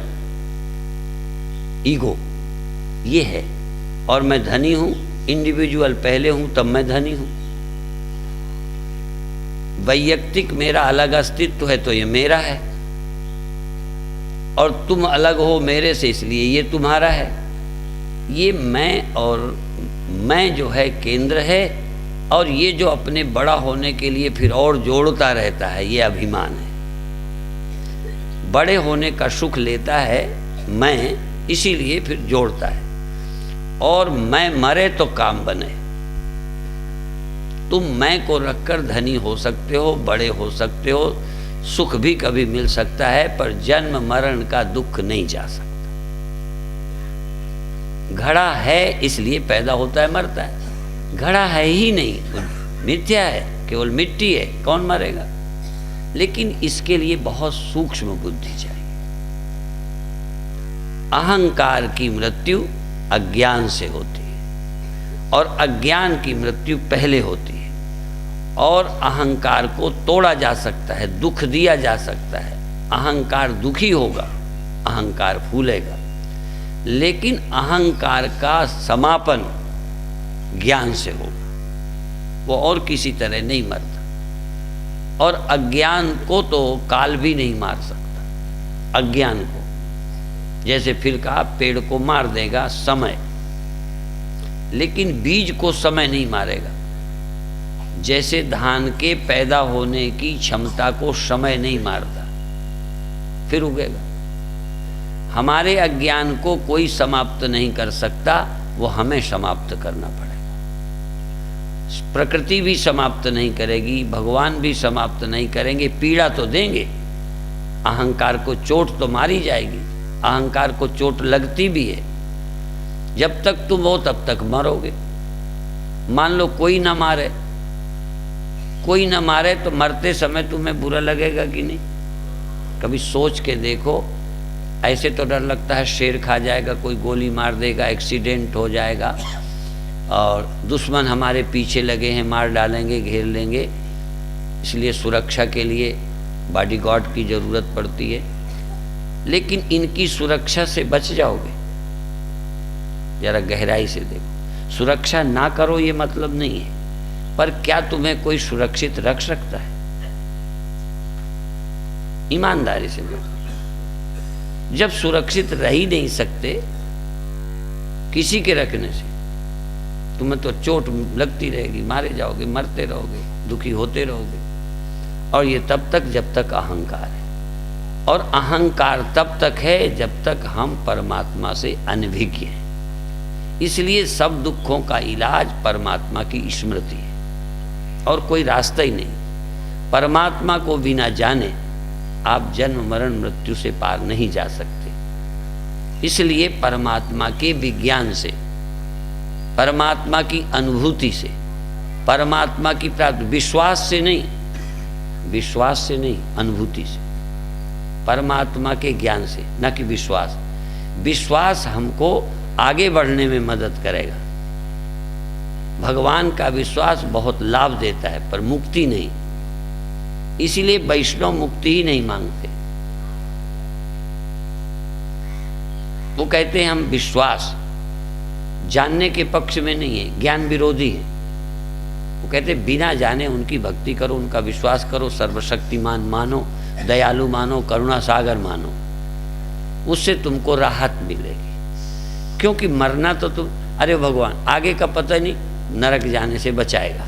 ईगो, ये है। और मैं धनी हूँ, इंडिविजुअल पहले हूँ तब मैं धनी हूँ। वैयक्तिक मेरा अलग अस्तित्व है तो ये मेरा है, और तुम अलग हो मेरे से इसलिए ये तुम्हारा है। ये मैं और मैं जो है केंद्र है, और ये जो अपने बड़ा होने के लिए फिर और जोड़ता रहता है ये अभिमान है। बड़े होने का सुख लेता है मैं, इसीलिए फिर जोड़ता है। और मैं मरे तो काम बने। तुम मैं को रखकर धनी हो सकते हो, बड़े हो सकते हो, सुख भी कभी मिल सकता है, पर जन्म मरण का दुख नहीं जा सकता। घड़ा है इसलिए पैदा होता है, मरता है। घड़ा है ही नहीं, मिथ्या है, केवल मिट्टी है, कौन मरेगा। लेकिन इसके लिए बहुत सूक्ष्म बुद्धि चाहिए। अहंकार की मृत्यु अज्ञान से होती है, और अज्ञान की मृत्यु पहले होती है। और अहंकार को तोड़ा जा सकता है, दुख दिया जा सकता है। अहंकार दुखी होगा, अहंकार फूलेगा, लेकिन अहंकार का समापन ज्ञान से होगा, वो और किसी तरह नहीं मरता। और अज्ञान को तो काल भी नहीं मार सकता। अज्ञान को जैसे फिर कहा पेड़ को मार देगा समय, लेकिन बीज को समय नहीं मारेगा। जैसे धान के पैदा होने की क्षमता को समय नहीं मारता, फिर उगेगा। हमारे अज्ञान को कोई समाप्त नहीं कर सकता, वो हमें समाप्त करना पड़ेगा। प्रकृति भी समाप्त नहीं करेगी, भगवान भी समाप्त नहीं करेंगे। पीड़ा तो देंगे, अहंकार को चोट तो मारी जाएगी, अहंकार को चोट लगती भी है। जब तक तुम हो तब तक मरोगे। मान लो कोई ना मारे, कोई ना मारे तो मरते समय तुम्हें बुरा लगेगा कि नहीं? कभी सोच के देखो। ऐसे तो डर लगता है शेर खा जाएगा, कोई गोली मार देगा, एक्सीडेंट हो जाएगा, और दुश्मन हमारे पीछे लगे हैं, मार डालेंगे, घेर लेंगे। इसलिए सुरक्षा के लिए बॉडीगार्ड की ज़रूरत पड़ती है। लेकिन इनकी सुरक्षा से बच जाओगे? जरा गहराई से देखो। सुरक्षा ना करो ये मतलब नहीं है, पर क्या तुम्हें कोई सुरक्षित रख सकता है? ईमानदारी से देखो। जब सुरक्षित रह ही नहीं सकते किसी के रखने से, तुम्हें तो चोट लगती रहेगी, मारे जाओगे, मरते रहोगे, दुखी होते रहोगे। और ये तब तक जब तक अहंकार है, और अहंकार तब तक है जब तक हम परमात्मा से अनभिज्ञ हैं। इसलिए सब दुखों का इलाज परमात्मा की स्मृति है, और कोई रास्ता ही नहीं। परमात्मा को बिना जाने आप जन्म मरण मृत्यु से पार नहीं जा सकते। इसलिए परमात्मा के विज्ञान से, परमात्मा की अनुभूति से, परमात्मा की प्राप्ति, विश्वास से नहीं, विश्वास से नहीं, अनुभूति से, परमात्मा के ज्ञान से, न कि विश्वास। विश्वास हमको आगे बढ़ने में मदद करेगा। भगवान का विश्वास बहुत लाभ देता है, पर मुक्ति नहीं। इसीलिए वैष्णव मुक्ति ही नहीं मांगते। वो कहते हैं हम विश्वास जानने के पक्ष में नहीं है, ज्ञान विरोधी है। वो कहते हैं बिना जाने उनकी भक्ति करो, उनका विश्वास करो, सर्वशक्तिमान मानो, दयालु मानो, करुणा सागर मानो, उससे तुमको राहत मिलेगी। क्योंकि मरना तो तुम, अरे भगवान आगे का पता नहीं, नरक जाने से बचाएगा।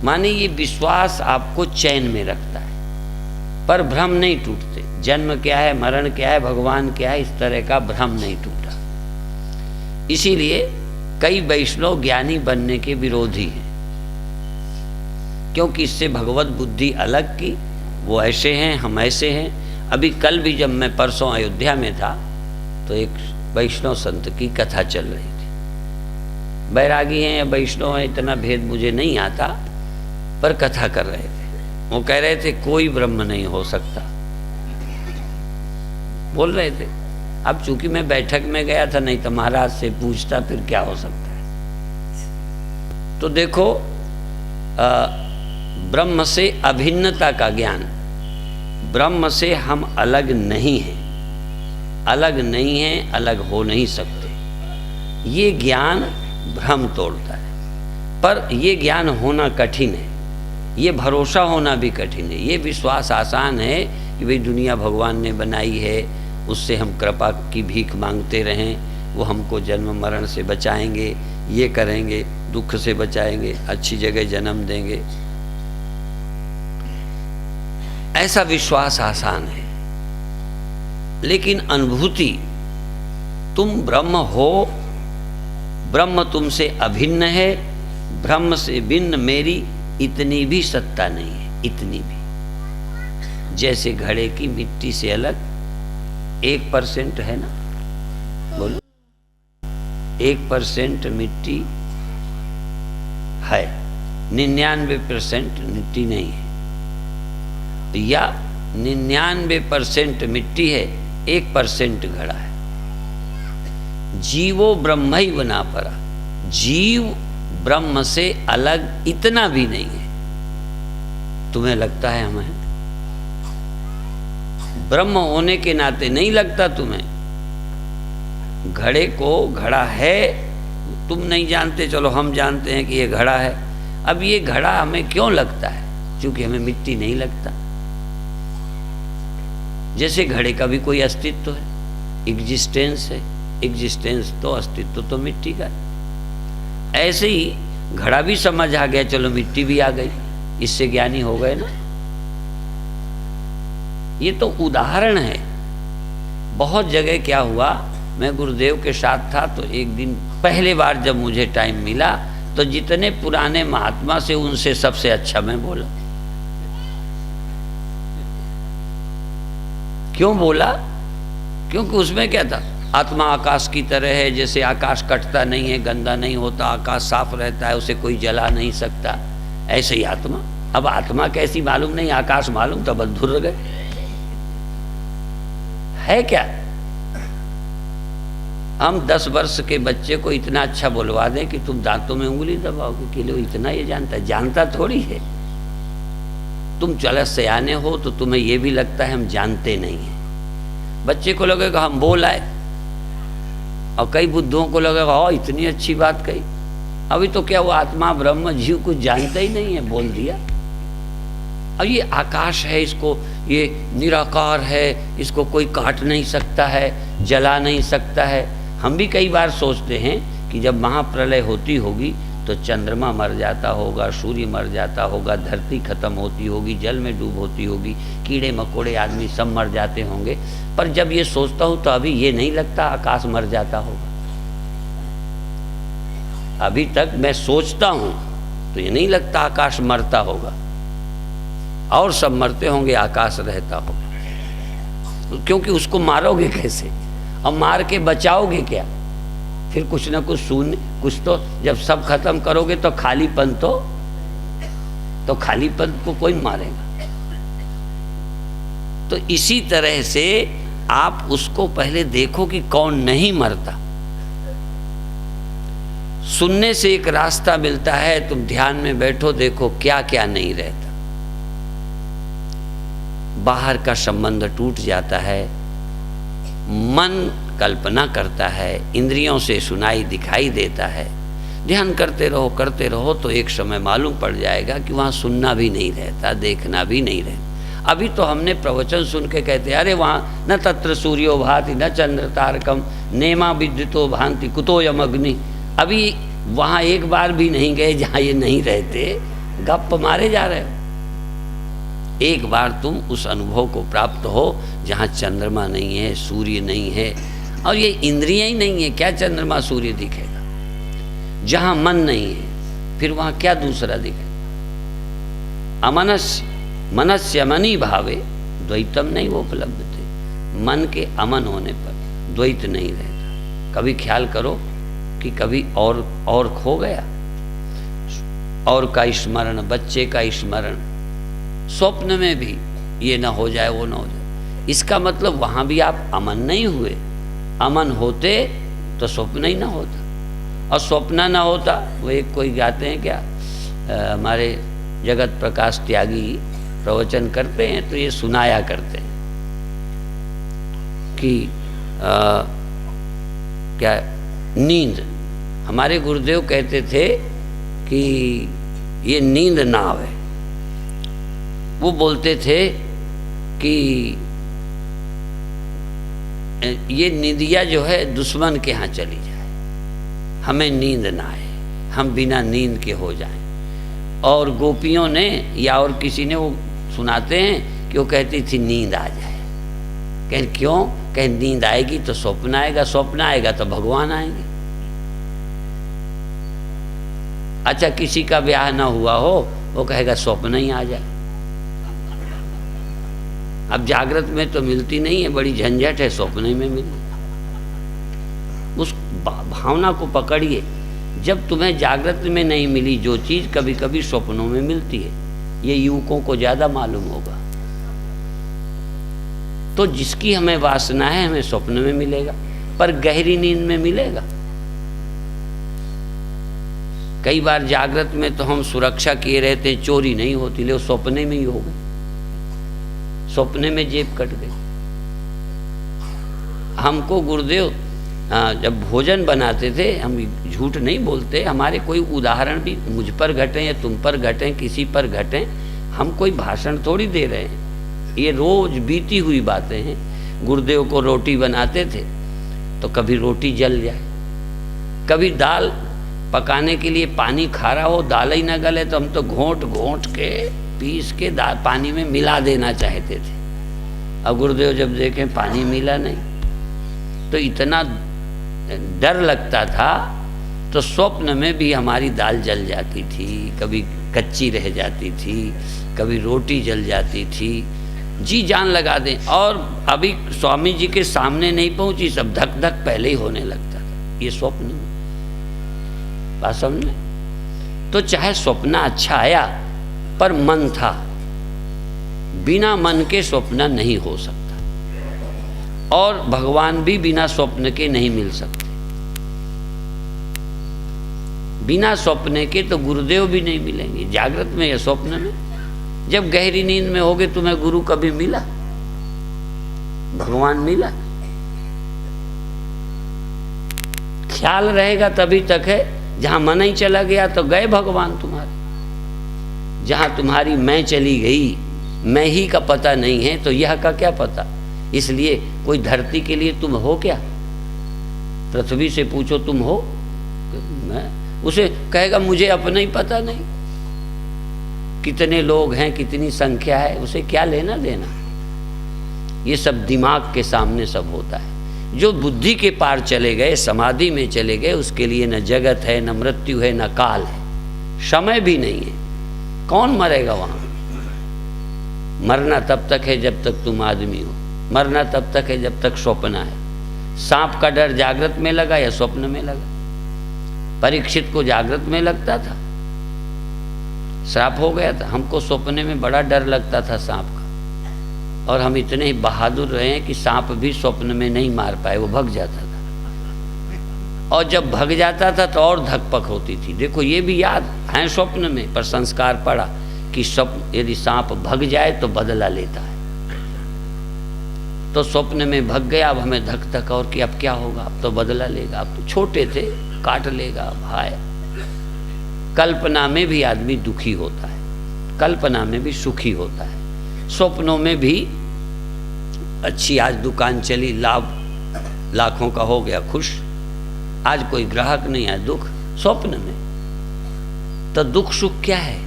माने ये विश्वास आपको चैन में रखता है, पर भ्रम नहीं टूटते। जन्म क्या है, मरण क्या है, भगवान क्या है, इस तरह का भ्रम नहीं टूटा। इसीलिए कई वैष्णव ज्ञानी बनने के विरोधी हैं, क्योंकि इससे भगवत बुद्धि अलग की, वो ऐसे हैं, हम ऐसे हैं। अभी कल भी जब मैं परसों अयोध्या में था तो एक वैष्णव संत की कथा चल रही थी। बैरागी हैं या वैष्णव हैं इतना भेद मुझे नहीं आता, पर कथा कर रहे थे। वो कह रहे थे कोई ब्रह्म नहीं हो सकता, बोल रहे थे। अब चूंकि मैं बैठक में गया था, नहीं तो महाराज से पूछता फिर क्या हो सकता है। तो देखो ब्रह्म से अभिन्नता का ज्ञान, ब्रह्म से हम अलग नहीं हैं, अलग नहीं हैं, अलग हो नहीं सकते। ये ज्ञान भ्रम तोड़ता है, पर ये ज्ञान होना कठिन है, ये भरोसा होना भी कठिन है। ये विश्वास आसान है कि भाई दुनिया भगवान ने बनाई है, उससे हम कृपा की भीख मांगते रहें, वो हमको जन्म मरण से बचाएंगे, ये करेंगे, दुख से बचाएंगे, अच्छी जगह जन्म देंगे। ऐसा विश्वास आसान है, लेकिन अनुभूति तुम ब्रह्म हो, ब्रह्म तुमसे अभिन्न है, ब्रह्म से भिन्न मेरी इतनी भी सत्ता नहीं है, इतनी भी। जैसे घड़े की मिट्टी से अलग 1% है ना, बोलो 1% मिट्टी है, 99% मिट्टी नहीं है, या 99% मिट्टी है, 1% घड़ा है। जीवो ब्रह्म ही बना पड़ा, जीव ब्रह्म से अलग इतना भी नहीं है। तुम्हें लगता है हमें? ब्रह्म होने के नाते नहीं लगता तुम्हें? घड़े को घड़ा है, तुम नहीं जानते, चलो हम जानते हैं कि ये घड़ा है। अब ये घड़ा हमें क्यों लगता है? क्योंकि हमें मिट्टी नहीं लगता। जैसे घड़े का भी कोई अस्तित्व है, एग्जिस्टेंस है, एग्जिस्टेंस तो अस्तित्व तो मिट्टी का है। ऐसे ही घड़ा भी समझ आ गया, चलो मिट्टी भी आ गई, इससे ज्ञानी हो गए ना। ये तो उदाहरण है। बहुत जगह क्या हुआ, मैं गुरुदेव के साथ था तो एक दिन पहले बार जब मुझे टाइम मिला तो जितने पुराने महात्मा से उनसे सबसे अच्छा मैं बोला। क्यों बोला? क्योंकि उसमें क्या था, आत्मा आकाश की तरह है, जैसे आकाश कटता नहीं है, गंदा नहीं होता, आकाश साफ रहता है, उसे कोई जला नहीं सकता, ऐसे ही आत्मा। अब आत्मा कैसी मालूम नहीं, आकाश मालूम, तब अधूर गए। है क्या? हम 10 वर्ष के बच्चे को इतना अच्छा बुलवा दें कि तुम दांतों में उंगली दबाओगे कि लो इतना ये जानता है, जानता थोड़ी है। तुम चले सयाने हो तो तुम्हें ये भी लगता है हम जानते नहीं हैं। बच्चे को लगेगा हम बोल आए, और कई बुद्धों को लगेगा ओ इतनी अच्छी बात कही। अभी तो क्या वो आत्मा ब्रह्म जीव कुछ जानता ही नहीं है, बोल दिया। अब ये आकाश है, इसको ये निराकार है, इसको कोई काट नहीं सकता है, जला नहीं सकता है। हम भी कई बार सोचते हैं कि जब महाप्रलय होती होगी तो चंद्रमा मर जाता होगा, सूर्य मर जाता होगा, धरती खत्म होती होगी, जल में डूब होती होगी, कीड़े मकोड़े आदमी सब मर जाते होंगे। पर जब ये सोचता हूँ तो अभी ये नहीं लगता आकाश मर जाता होगा। अभी तक मैं सोचता हूँ तो ये नहीं लगता आकाश मरता होगा, और सब मरते होंगे, आकाश रहता होगा। क्योंकि उसको मारोगे कैसे, और मार के बचाओगे क्या? फिर कुछ ना कुछ शून्य, कुछ तो जब सब खत्म करोगे तो खालीपन, तो खालीपन को कोई मारेगा। तो इसी तरह से आप उसको पहले देखो कि कौन नहीं मरता। सुनने से एक रास्ता मिलता है, तुम ध्यान में बैठो, देखो क्या क्या नहीं रहता। बाहर का संबंध टूट जाता है, मन कल्पना करता है, इंद्रियों से सुनाई दिखाई देता है। ध्यान करते रहो तो एक समय मालूम पड़ जाएगा कि वहाँ सुनना भी नहीं रहता, देखना भी नहीं रहता। अभी तो हमने प्रवचन सुन के कहते अरे वहाँ न तत्र सूर्यो भाति न चंद्र तारकम नेमा विद्युतो भांति कुतोयम अग्नि। अभी वहाँ एक बार भी नहीं गए जहाँ ये नहीं रहते, गप मारे जा रहे हो। एक बार तुम उस अनुभव को प्राप्त हो जहाँ चंद्रमा नहीं है, सूर्य नहीं है, और ये इंद्रियां ही नहीं है, क्या चंद्रमा सूर्य दिखेगा? जहाँ मन नहीं है फिर वहाँ क्या दूसरा दिखेगा? अमनस्य मनस्य मनी भावे द्वैतम नहीं वो उपलब्ध थे। मन के अमन होने पर द्वैत नहीं रहता। कभी ख्याल करो कि कभी और खो गया, और का स्मरण, बच्चे का स्मरण, स्वप्न में भी ये ना हो जाए, वो ना हो जाए। इसका मतलब वहाँ भी आप अमन नहीं हुए। अमन होते तो स्वप्न ही ना होता, और स्वप्न ना होता। वो एक कोई गाते हैं क्या, हमारे जगत प्रकाश त्यागी प्रवचन करते हैं तो ये सुनाया करते हैं कि क्या नींद, हमारे गुरुदेव कहते थे कि ये नींद नाव है। वो बोलते थे कि ये नींदिया जो है दुश्मन के यहाँ चली जाए, हमें नींद ना आए, हम बिना नींद के हो जाएं। और गोपियों ने या और किसी ने, वो सुनाते हैं कि वो कहती थी नींद आ जाए। कहें क्यों? कहें नींद आएगी तो स्वप्न आएगा, स्वप्न आएगा तो भगवान आएंगे। अच्छा, किसी का ब्याह ना हुआ हो, वो कहेगा स्वप्न ही आ जाए। अब जागृत में तो मिलती नहीं है, बड़ी झंझट है, स्वप्न ही में मिली। उस भावना को पकड़िए, जब तुम्हें जागृत में नहीं मिली जो चीज़, कभी कभी स्वप्नों में मिलती है। ये युवकों को ज़्यादा मालूम होगा। तो जिसकी हमें वासना है, हमें स्वप्न में मिलेगा, पर गहरी नींद में मिलेगा। कई बार जागृत में तो हम सुरक्षा किए रहते हैं, चोरी नहीं होती, ले स्वप्ने में ही हो गई, स्वप्ने में जेब कट गई। हमको गुरुदेव जब भोजन बनाते थे, हम झूठ नहीं बोलते, हमारे कोई उदाहरण भी मुझ पर घटे या तुम पर घटे, किसी पर घटे, हम कोई भाषण थोड़ी दे रहे हैं, ये रोज बीती हुई बातें हैं। गुरुदेव को रोटी बनाते थे तो कभी रोटी जल जाए, कभी दाल पकाने के लिए पानी खारा हो, दाल ही न गले तो हम तो घोंट घोंट के पीस के दाल पानी में मिला देना चाहते थे। अब गुरुदेव जब देखें पानी मिला नहीं, तो इतना डर लगता था। तो स्वप्न में भी हमारी दाल जल जाती थी, कभी कच्ची रह जाती थी, कभी रोटी जल जाती थी, जी जान लगा दें। और अभी स्वामी जी के सामने नहीं पहुंची, सब धक धक पहले ही होने लगता था। ये स्वप्न में बात समझ में। तो चाहे स्वप्न अच्छा आया, पर मन था, बिना मन के स्वप्न नहीं हो सकता, और भगवान भी बिना स्वप्न के नहीं मिल सकते। बिना स्वप्न के तो गुरुदेव भी नहीं मिलेंगे, जागृत में या स्वप्न में। जब गहरी नींद में होगे, तुम्हें गुरु कभी मिला, भगवान मिला? ख्याल रहेगा तभी तक है, जहां मन ही चला गया तो गए भगवान तुम्हारे। जहां तुम्हारी मैं चली गई, मैं ही का पता नहीं है, तो यह का क्या पता। इसलिए कोई धरती के लिए तुम हो क्या? पृथ्वी से पूछो तुम हो, मैं उसे कहेगा मुझे अपना ही पता नहीं, कितने लोग हैं, कितनी संख्या है, उसे क्या लेना देना। ये सब दिमाग के सामने सब होता है। जो बुद्धि के पार चले गए, समाधि में चले गए, उसके लिए न जगत है, न मृत्यु है, न काल है, समय भी नहीं है। कौन मरेगा वहां? मरना तब तक है जब तक तुम आदमी हो, मरना तब तक है जब तक स्वप्न है। सांप का डर जागृत में लगा या स्वप्न में लगा? परीक्षित को जागृत में लगता था, श्राप हो गया था। हमको स्वप्न में बड़ा डर लगता था सांप का, और हम इतने ही बहादुर रहे हैं कि सांप भी स्वप्न में नहीं मार पाए, वो भग जाता था। और जब भग जाता था तो और धकपक होती थी। देखो ये भी याद है स्वप्न में, पर संस्कार पड़ा कि स्वप्न यदि सांप भग जाए तो बदला लेता है। तो स्वप्न में भग गया, अब हमें धक धक और कि अब क्या होगा, अब तो बदला लेगा, अब तो छोटे थे, काट लेगा भाई। कल्पना में भी आदमी दुखी होता है, कल्पना में भी सुखी होता है। स्वप्नों में भी अच्छी आज दुकान चली, लाभ लाखों का हो गया, खुश। आज कोई ग्राहक नहीं आया, दुख। स्वप्न में तो दुख सुख क्या है?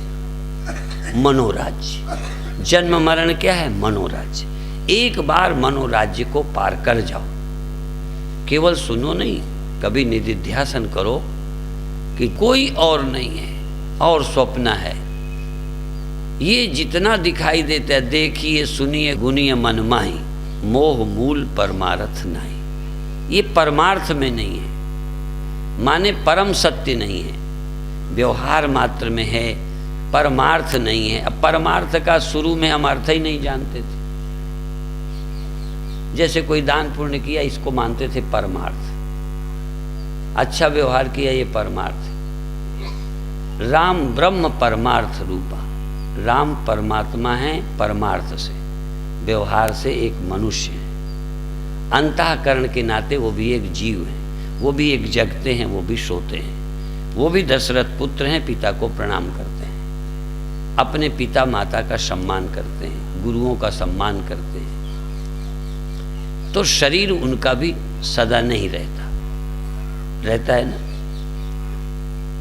मनोराज्य। जन्म मरण क्या है? मनोराज्य। एक बार मनोराज्य को पार कर जाओ, केवल सुनो नहीं, कभी निधिध्यासन करो कि कोई और नहीं है और स्वप्न है। ये जितना दिखाई देता है, देखिए सुनिए गुनिय मन माही, मोह मूल परमार्थ नहीं। ये परमार्थ में नहीं है, माने परम सत्य नहीं है, व्यवहार मात्र में है, परमार्थ नहीं है। अब परमार्थ का शुरू में हम अर्थ ही नहीं जानते थे। जैसे कोई दान पुण्य किया, इसको मानते थे परमार्थ, अच्छा व्यवहार किया, ये परमार्थ। राम ब्रह्म परमार्थ रूपा, राम परमात्मा है परमार्थ से, व्यवहार से एक मनुष्य है। अंतःकरण के नाते वो भी एक जीव है, वो भी एक जगते हैं, वो भी सोते हैं, वो भी दशरथ पुत्र हैं, पिता को प्रणाम करते हैं, अपने पिता माता का सम्मान करते हैं, गुरुओं का सम्मान करते हैं। तो शरीर उनका भी सदा नहीं रहता है ना।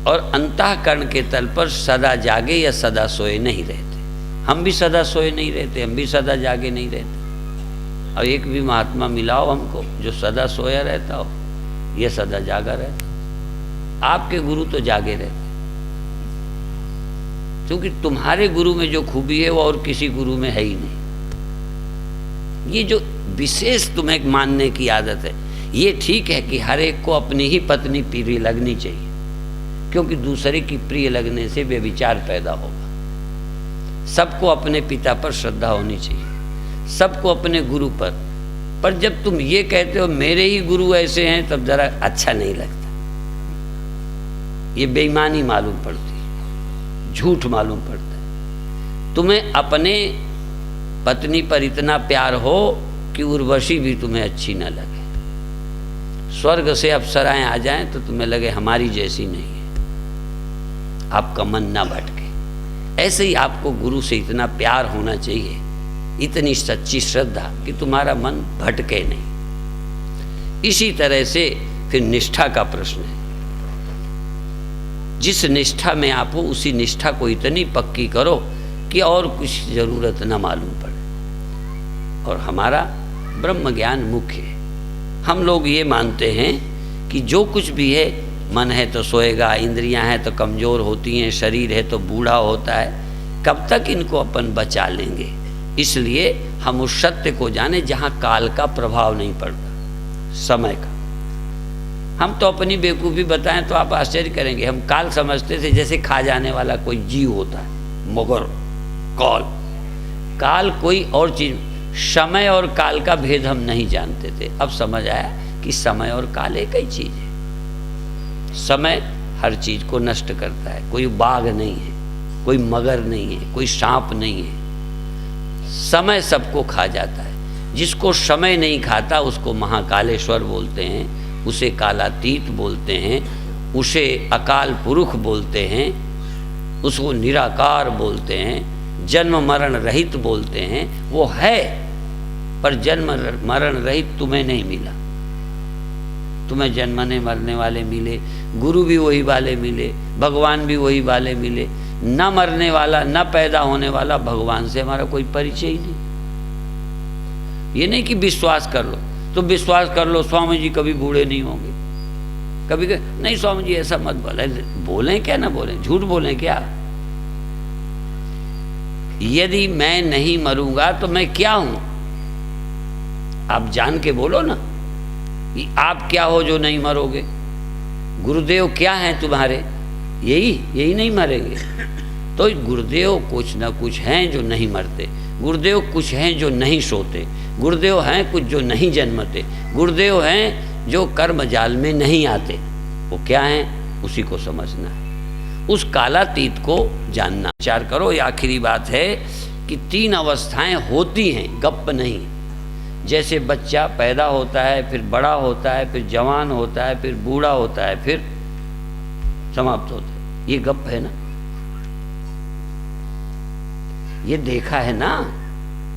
और अंतःकरण के तल पर सदा जागे या सदा सोए नहीं रहते। हम भी सदा सोए नहीं रहते, हम भी सदा जागे नहीं रहते। और एक भी महात्मा मिलाओ हमको जो सदा सोया रहता हो या सदा जागा रहता। आपके गुरु तो जागे रहते, क्योंकि तुम्हारे गुरु में जो खूबी है वो और किसी गुरु में है ही नहीं। ये जो विशेष तुम्हें मानने की आदत है, ये ठीक है कि हर एक को अपनी ही पत्नी प्रिय लगनी चाहिए, क्योंकि दूसरे की प्रिय लगने से व्यभिचार पैदा होगा। सबको अपने पिता पर श्रद्धा होनी चाहिए, सबको अपने गुरु पर जब तुम ये कहते हो मेरे ही गुरु ऐसे हैं, तब जरा अच्छा नहीं लगता। ये बेईमानी मालूम पड़ती है, झूठ मालूम पड़ता है। तुम्हें अपने पत्नी पर इतना प्यार हो कि उर्वशी भी तुम्हें अच्छी न लगे, स्वर्ग से अप्सराएं आ जाएं तो तुम्हें लगे हमारी जैसी नहीं है, आपका मन ना भटके। ऐसे ही आपको गुरु से इतना प्यार होना चाहिए, इतनी सच्ची श्रद्धा कि तुम्हारा मन भटके नहीं। इसी तरह से फिर निष्ठा का प्रश्न है। जिस निष्ठा में आप हो उसी निष्ठा को इतनी पक्की करो कि और कुछ जरूरत न मालूम पड़े। और हमारा ब्रह्म ज्ञान मुख्य है। हम लोग ये मानते हैं कि जो कुछ भी है, मन है तो सोएगा, इंद्रियां हैं तो कमज़ोर होती हैं, शरीर है तो बूढ़ा होता है, कब तक इनको अपन बचा लेंगे। इसलिए हम उस सत्य को जाने जहाँ काल का प्रभाव नहीं पड़ता, समय का। हम तो अपनी बेवकूफ़ी बताएं तो आप आश्चर्य करेंगे, हम काल समझते थे जैसे खा जाने वाला कोई जीव होता है, मगर काल कोई और चीज़। समय और काल का भेद हम नहीं जानते थे, अब समझ आया कि समय और काल एक ही चीज़ है। समय हर चीज़ को नष्ट करता है, कोई बाघ नहीं है, कोई मगर नहीं है, कोई सांप नहीं है। समय सबको खा जाता है। जिसको समय नहीं खाता उसको महाकालेश्वर बोलते हैं, उसे कालातीत बोलते हैं, उसे अकाल पुरुष बोलते हैं, उसको निराकार बोलते हैं, जन्म मरण रहित बोलते हैं। वो है, पर जन्म मरण रहित तुम्हें नहीं मिला। तुम्हें जन्मने मरने वाले मिले, गुरु भी वही वाले मिले, भगवान भी वही वाले मिले। न मरने वाला, न पैदा होने वाला भगवान से हमारा कोई परिचय ही नहीं। ये नहीं कि विश्वास कर लो तो विश्वास कर लो स्वामी जी कभी बूढ़े नहीं होंगे, कभी नहीं स्वामी जी ऐसा मत बोले। बोलें क्या ना बोलें, झूठ बोलें क्या? यदि मैं नहीं मरूंगा तो मैं क्या हूं? आप जान के बोलो ना कि आप क्या हो जो नहीं मरोगे। गुरुदेव क्या हैं तुम्हारे? यही नहीं मरेंगे। तो गुरुदेव कुछ ना कुछ हैं जो नहीं मरते, गुरुदेव कुछ हैं जो नहीं सोते, गुरुदेव हैं कुछ जो नहीं जन्मते, गुरुदेव हैं जो कर्म जाल में नहीं आते। वो क्या हैं उसी को समझना है, उस कालातीत को जानना। विचार करो, ये आखिरी बात है कि 3 अवस्थाएं होती हैं, गप नहीं। जैसे बच्चा पैदा होता है, फिर बड़ा होता है, फिर जवान होता है, फिर बूढ़ा होता है, फिर समाप्त होता है। ये गप है ना, ये देखा है ना,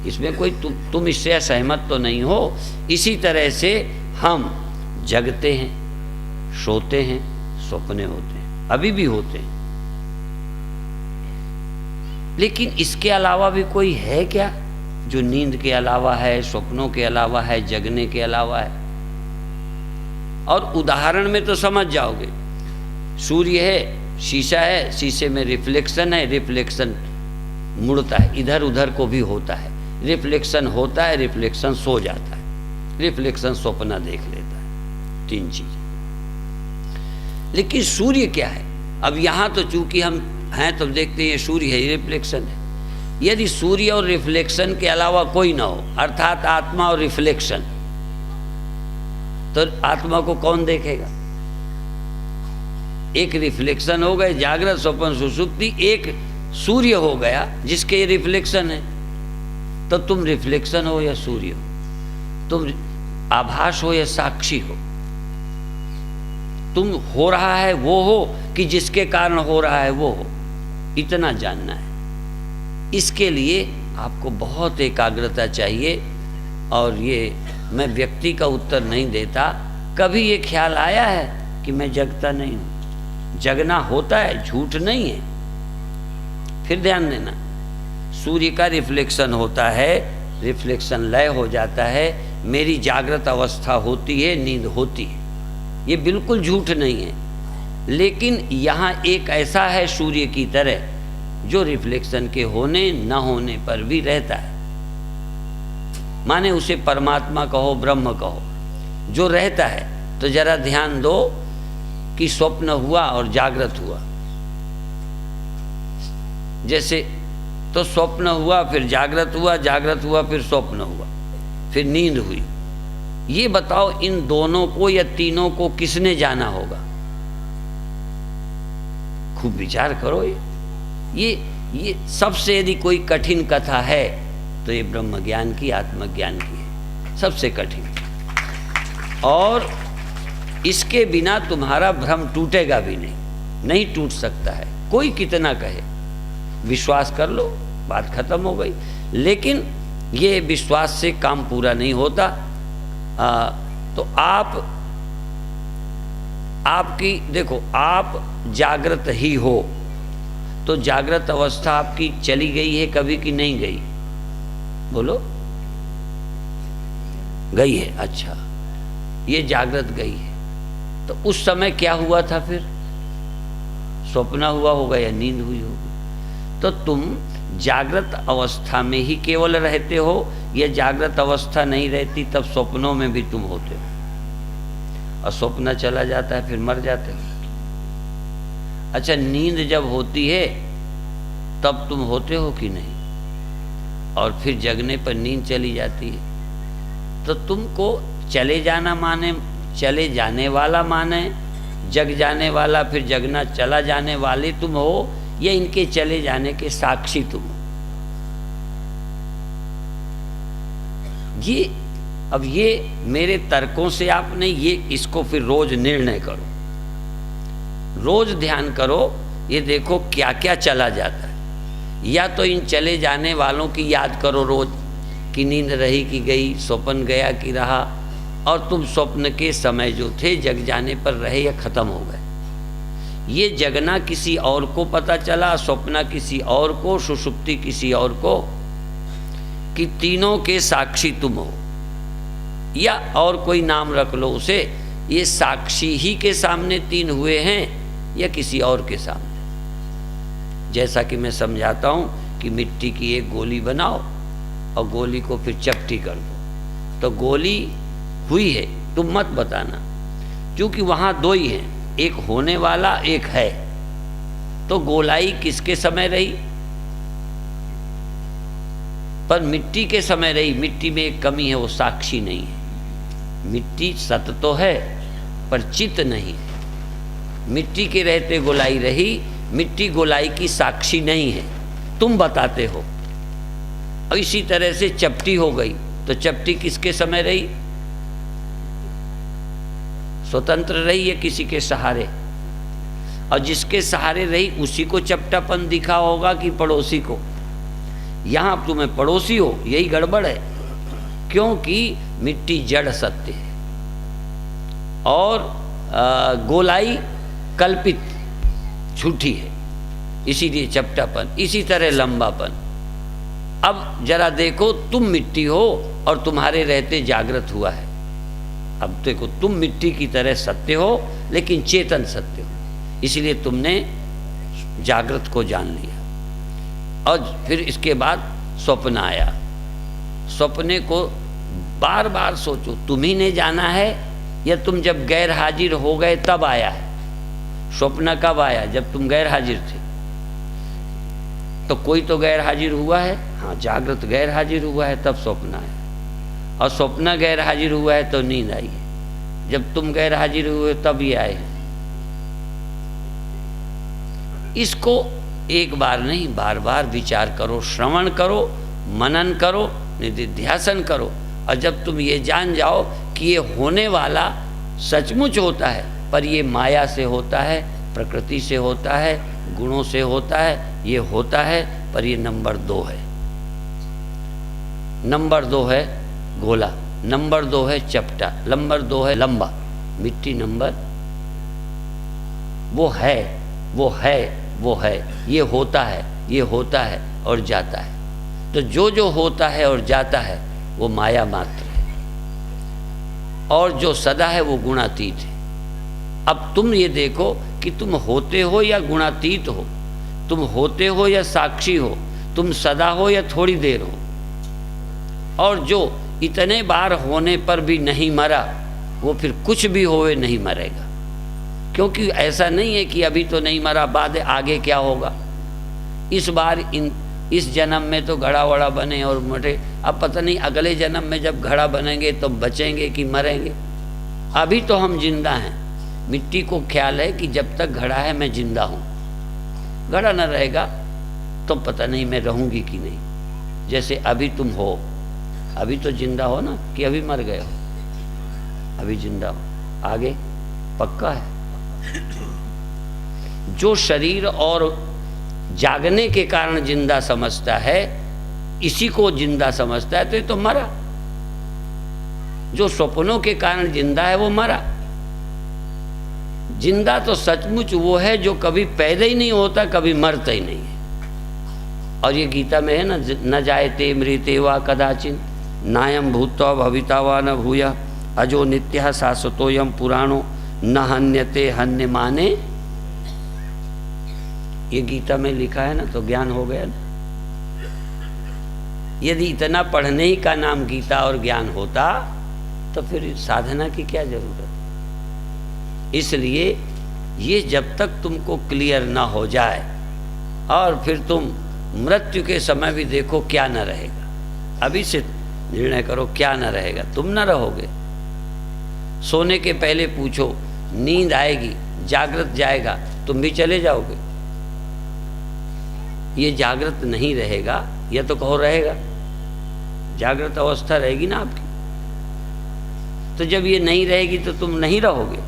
इसमें कोई तुम इससे असहमत तो नहीं हो। इसी तरह से हम जगते हैं, सोते हैं, सपने होते हैं, अभी भी होते हैं। लेकिन इसके अलावा भी कोई है क्या जो नींद के अलावा है, स्वप्नों के अलावा है, जगने के अलावा है? और उदाहरण में तो समझ जाओगे। सूर्य है, शीशा है, शीशे में रिफ्लेक्शन है, रिफ्लेक्शन मुड़ता है, इधर उधर को भी होता है, रिफ्लेक्शन होता है, रिफ्लेक्शन सो जाता है, रिफ्लेक्शन स्वप्न देख लेता है। 3 चीजें। लेकिन सूर्य क्या है? अब यहाँ तो चूंकि हम हैं तो देखते हैं सूर्य है, रिफ्लेक्शन है। यदि सूर्य और रिफ्लेक्शन के अलावा कोई ना हो, अर्थात आत्मा और रिफ्लेक्शन, तो आत्मा को कौन देखेगा? एक रिफ्लेक्शन हो गए, जागृत स्वप्न सुषुप्ति, एक सूर्य हो गया जिसके रिफ्लेक्शन है। तो तुम रिफ्लेक्शन हो या सूर्य हो? तुम आभास हो या साक्षी हो, तुम हो रहा है वो हो कि जिसके कारण हो रहा है वो हो, इतना जानना है। इसके लिए आपको बहुत एकाग्रता चाहिए। और ये मैं व्यक्ति का उत्तर नहीं देता। कभी ये ख्याल आया है कि मैं जगता नहीं हूं? जगना होता है, झूठ नहीं है। फिर ध्यान देना, सूर्य का रिफ्लेक्शन होता है, रिफ्लेक्शन लय हो जाता है, मेरी जागृत अवस्था होती है, नींद होती है, ये बिल्कुल झूठ नहीं है। लेकिन यहाँ एक ऐसा है सूर्य की तरह जो रिफ्लेक्शन के होने न होने पर भी रहता है। माने उसे परमात्मा कहो, ब्रह्म कहो, जो रहता है। तो जरा ध्यान दो कि स्वप्न हुआ और जागृत हुआ। जैसे तो स्वप्न हुआ, फिर जागृत हुआ, जागृत हुआ, फिर स्वप्न हुआ, फिर नींद हुई। ये बताओ इन दोनों को या तीनों को किसने जाना होगा? खूब विचार करो। ये सबसे यदि कोई कठिन कथा है तो ये ब्रह्म ज्ञान की, आत्मज्ञान की है, सबसे कठिन। और इसके बिना तुम्हारा भ्रम टूटेगा भी नहीं टूट सकता है। कोई कितना कहे, विश्वास कर लो, बात खत्म हो गई। लेकिन ये विश्वास से काम पूरा नहीं होता। तो आपकी देखो, आप जागृत ही हो, तो जागृत अवस्था आपकी चली गई है कभी कि नहीं गई? बोलो, गई है। अच्छा, ये जागृत गई है, तो उस समय क्या हुआ था? फिर स्वप्न हुआ होगा या नींद हुई होगी। तो तुम जागृत अवस्था में ही केवल रहते हो, या जागृत अवस्था नहीं रहती तब स्वप्नों में भी तुम होते हो, और स्वप्न चला जाता है फिर मर जाते हो। अच्छा, नींद जब होती है तब तुम होते हो कि नहीं? और फिर जगने पर नींद चली जाती है, तो तुमको चले जाना माने, चले जाने वाला माने, जग जाने वाला, फिर जगना, चला जाने वाले तुम हो, या इनके चले जाने के साक्षी तुम हो? अब ये मेरे तर्कों से आपने ये इसको फिर रोज निर्णय करो, रोज ध्यान करो, ये देखो क्या क्या चला जाता है। या तो इन चले जाने वालों की याद करो रोज, कि नींद रही कि गई, स्वप्न गया कि रहा, और तुम स्वप्न के समय जो थे जग जाने पर रहे या खत्म हो गए। ये जगना किसी और को पता चला, स्वप्न किसी और को, सुषुप्ति किसी और को, कि तीनों के साक्षी तुम हो, या और कोई नाम रख लो उसे। ये साक्षी ही के सामने तीन हुए हैं या किसी और के सामने? जैसा कि मैं समझाता हूँ कि मिट्टी की एक गोली बनाओ और गोली को फिर चपटी कर दो, तो गोली हुई है, तुम मत बताना, क्योंकि वहाँ दो ही हैं, एक होने वाला, एक है। तो गोलाई किसके समय रही? पर मिट्टी के समय रही। मिट्टी में एक कमी है, वो साक्षी नहीं है। मिट्टी सत तो है पर चित नहीं है। मिट्टी के रहते गोलाई रही, मिट्टी गोलाई की साक्षी नहीं है, तुम बताते हो। और इसी तरह से चपटी हो गई, तो चपटी किसके समय रही? स्वतंत्र रही है किसी के सहारे, और जिसके सहारे रही उसी को चपटापन दिखा होगा कि पड़ोसी को? यहाँ तुम्हें पड़ोसी हो, यही गड़बड़ है। क्योंकि मिट्टी जड़ सत्य है और गोलाई कल्पित झूठी है, इसीलिए चपटापन, इसी तरह लंबापन। अब जरा देखो, तुम मिट्टी हो और तुम्हारे रहते जागृत हुआ है। अब देखो, तुम मिट्टी की तरह सत्य हो लेकिन चेतन सत्य हो, इसलिए तुमने जागृत को जान लिया। और फिर इसके बाद स्वप्न आया। स्वप्ने को बार बार सोचो, तुम्ही ने जाना है या तुम जब गैर हाजिर हो गए तब आया है? स्वप्न कब आया? जब तुम गैर हाजिर थे। तो कोई तो गैर हाजिर हुआ है, हाँ, जागृत गैर हाजिर हुआ है तब स्वप्न आया, और स्वप्न गैर हाजिर हुआ है तो नींद आई है। जब तुम गैर हाजिर हुए तब ये आए। इसको एक बार नहीं, बार बार विचार करो, श्रवण करो, मनन करो, निधिध्यासन करो। और जब तुम ये जान जाओ कि ये होने वाला सचमुच होता है, पर ये माया से होता है, प्रकृति से होता है, गुणों से होता है, ये होता है, पर ये नंबर 2 है। नंबर 2 है गोला, नंबर 2 है चपटा, नंबर 2 है लंबा। मिट्टी नंबर वो है, वो है, वो है, ये होता है, ये होता है और जाता है। तो जो जो होता है और जाता है वो माया मात्र है, और जो सदा है वो गुणातीत है। अब तुम ये देखो कि तुम होते हो या गुणातीत हो, तुम होते हो या साक्षी हो, तुम सदा हो या थोड़ी देर हो। और जो इतने बार होने पर भी नहीं मरा, वो फिर कुछ भी होवे नहीं मरेगा, क्योंकि ऐसा नहीं है कि अभी तो नहीं मरा, बाद आगे क्या होगा। इस बार इस जन्म में तो घड़ा वड़ा बने और मरे, अब पता नहीं अगले जन्म में जब घड़ा बनेंगे तो बचेंगे कि मरेंगे। अभी तो हम जिंदा हैं। मिट्टी को ख्याल है कि जब तक घड़ा है मैं जिंदा हूँ, घड़ा न रहेगा तो पता नहीं मैं रहूँगी कि नहीं। जैसे अभी तुम हो, अभी तो जिंदा हो ना, कि अभी मर गए हो? अभी जिंदा हो, आगे पक्का है। जो शरीर और जागने के कारण जिंदा समझता है, इसी को जिंदा समझता है, तो ये तो मरा। जो स्वप्नों के कारण जिंदा है वो मरा। जिंदा तो सचमुच वो है जो कभी पैदा ही नहीं होता, कभी मरता ही नहीं है। और ये गीता में है ना, न जायते मृते वा कदाचिन नायम भूत्वा भविता वा न भूया अजो नित्यः शाश्वतोयम पुराणो न हन्यते हन्य माने। ये गीता में लिखा है ना, तो ज्ञान हो गया ना। यदि इतना पढ़ने ही का नाम गीता और ज्ञान होता तो फिर साधना की क्या जरूरत। इसलिए ये जब तक तुमको क्लियर ना हो जाए, और फिर तुम मृत्यु के समय भी देखो क्या न रहेगा। अभी से निर्णय करो क्या न रहेगा, तुम न रहोगे। सोने के पहले पूछो, नींद आएगी, जागृत जाएगा, तुम भी चले जाओगे। ये जागृत नहीं रहेगा, या तो कहो रहेगा, जागृत अवस्था रहेगी ना आपकी। तो जब ये नहीं रहेगी तो तुम नहीं रहोगे।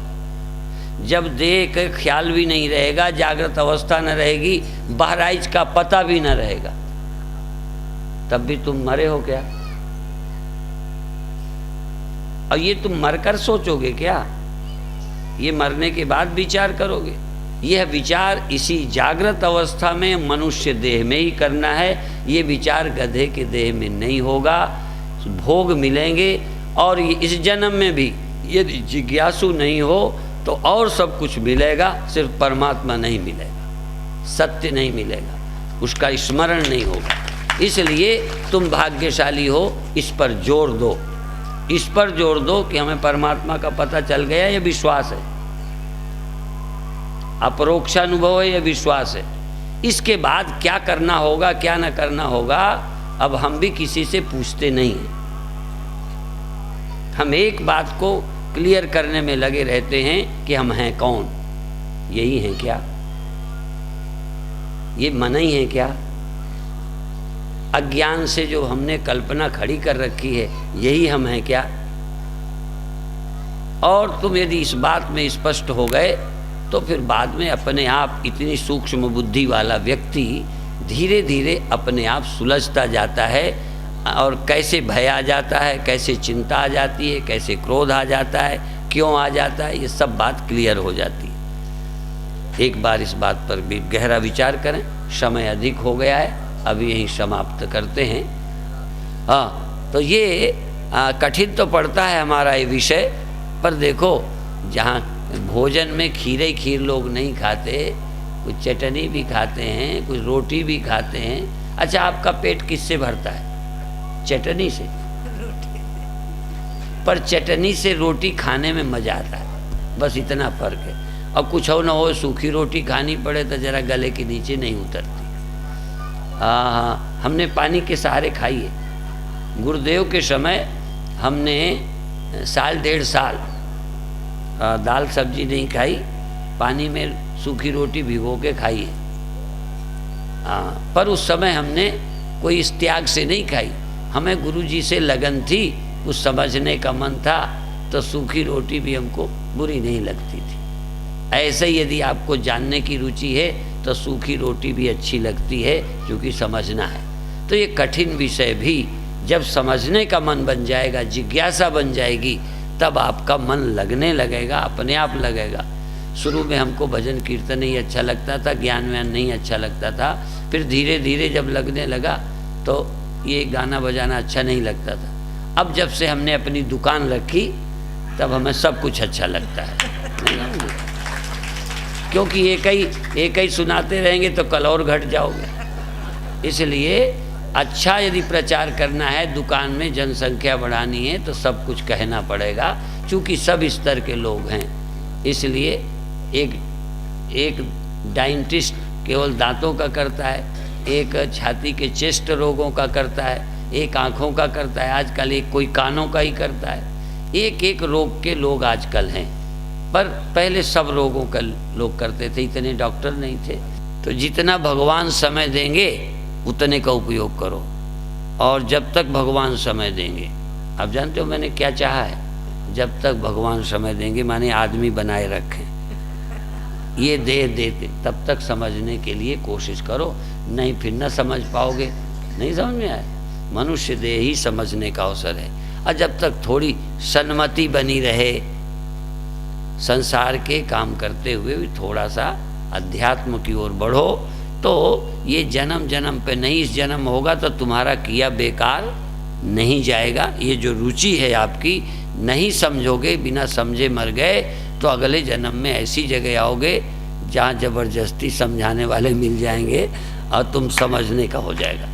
जब देह का ख्याल भी नहीं रहेगा, जागृत अवस्था न रहेगी, बहराइच का पता भी न रहेगा, तब भी तुम मरे हो क्या? और ये तुम मरकर सोचोगे क्या? ये मरने के बाद विचार करोगे। यह विचार इसी जागृत अवस्था में मनुष्य देह में ही करना है। ये विचार गधे के देह में नहीं होगा। भोग मिलेंगे, और इस जन्म में भी यदि जिज्ञासु नहीं हो तो और सब कुछ मिलेगा, सिर्फ परमात्मा नहीं मिलेगा, सत्य नहीं मिलेगा, उसका स्मरण नहीं होगा। इसलिए तुम भाग्यशाली हो। इस पर जोर दो, इस पर जोर दो कि हमें परमात्मा का पता चल गया, ये विश्वास है। अपरोक्षानुभव है, ये विश्वास है। इसके बाद क्या करना होगा क्या न करना होगा, अब हम भी किसी से पूछते नहीं हैं। हम एक बात को क्लियर करने में लगे रहते हैं कि हम हैं कौन। यही हैं क्या? ये मन ही है क्या? अज्ञान से जो हमने कल्पना खड़ी कर रखी है, यही हम हैं क्या? और तुम यदि इस बात में स्पष्ट हो गए तो फिर बाद में अपने आप इतनी सूक्ष्म बुद्धि वाला व्यक्ति धीरे धीरे अपने आप सुलझता जाता है। और कैसे भय आ जाता है, कैसे चिंता आ जाती है, कैसे क्रोध आ जाता है, क्यों आ जाता है, ये सब बात क्लियर हो जाती है। एक बार इस बात पर भी गहरा विचार करें। समय अधिक हो गया है, अभी यहीं समाप्त करते हैं। हाँ, तो ये कठिन तो पड़ता है हमारा ये विषय, पर देखो जहाँ भोजन में खीरे खीर लोग नहीं खाते, कुछ चटनी भी खाते हैं, कुछ रोटी भी खाते हैं। अच्छा, आपका पेट किससे भरता है? चटनी से। पर चटनी से रोटी खाने में मजा आता है, बस इतना फर्क है। अब कुछ हो न हो, सूखी रोटी खानी पड़े तो जरा गले के नीचे नहीं उतरती। हाँ, हमने पानी के सहारे खाई है। गुरुदेव के समय हमने 1.5 साल दाल सब्जी नहीं खाई, पानी में सूखी रोटी भिगो के खाई है। हाँ, पर उस समय हमने कोई इस त्याग से नहीं खाई। हमें गुरुजी से लगन थी, कुछ समझने का मन था, तो सूखी रोटी भी हमको बुरी नहीं लगती थी। ऐसे ही यदि आपको जानने की रुचि है तो सूखी रोटी भी अच्छी लगती है, क्योंकि समझना है। तो ये कठिन विषय भी जब समझने का मन बन जाएगा, जिज्ञासा बन जाएगी, तब आपका मन लगने लगेगा, अपने आप लगेगा। शुरू में हमको भजन कीर्तन ही अच्छा लगता था, ज्ञान व्यान नहीं अच्छा लगता था। फिर धीरे धीरे जब लगने लगा तो ये गाना बजाना अच्छा नहीं लगता था। अब जब से हमने अपनी दुकान रखी तब हमें सब कुछ अच्छा लगता है, क्योंकि एक ही सुनाते रहेंगे तो कल और घट जाओगे। इसलिए अच्छा यदि प्रचार करना है, दुकान में जनसंख्या बढ़ानी है, तो सब कुछ कहना पड़ेगा, क्योंकि सब स्तर के लोग हैं। इसलिए एक डाइंटिस्ट केवल दांतों का करता है, एक छाती के चेस्ट रोगों का करता है, एक आँखों का करता है, आजकल एक कोई कानों का ही करता है। एक एक रोग के लोग आजकल हैं, पर पहले सब रोगों का लोग करते थे, इतने डॉक्टर नहीं थे। तो जितना भगवान समय देंगे उतने का उपयोग करो, और जब तक भगवान समय देंगे, आप जानते हो मैंने क्या चाहा है, जब तक भगवान समय देंगे माने आदमी बनाए रखें, ये देह देते तब तक समझने के लिए कोशिश करो, नहीं फिर न समझ पाओगे। नहीं समझ में आए, मनुष्य देह ही समझने का अवसर है। और जब तक थोड़ी सन्मति बनी रहे, संसार के काम करते हुए भी थोड़ा सा अध्यात्म की ओर बढ़ो, तो ये जन्म जन्म पे नहीं, इस जन्म होगा तो तुम्हारा किया बेकार नहीं जाएगा। ये जो रुचि है आपकी, नहीं समझोगे, बिना समझे मर गए तो अगले जन्म में ऐसी जगह आओगे जहाँ ज़बरदस्ती समझाने वाले मिल जाएंगे और तुम समझने का हो जाएगा।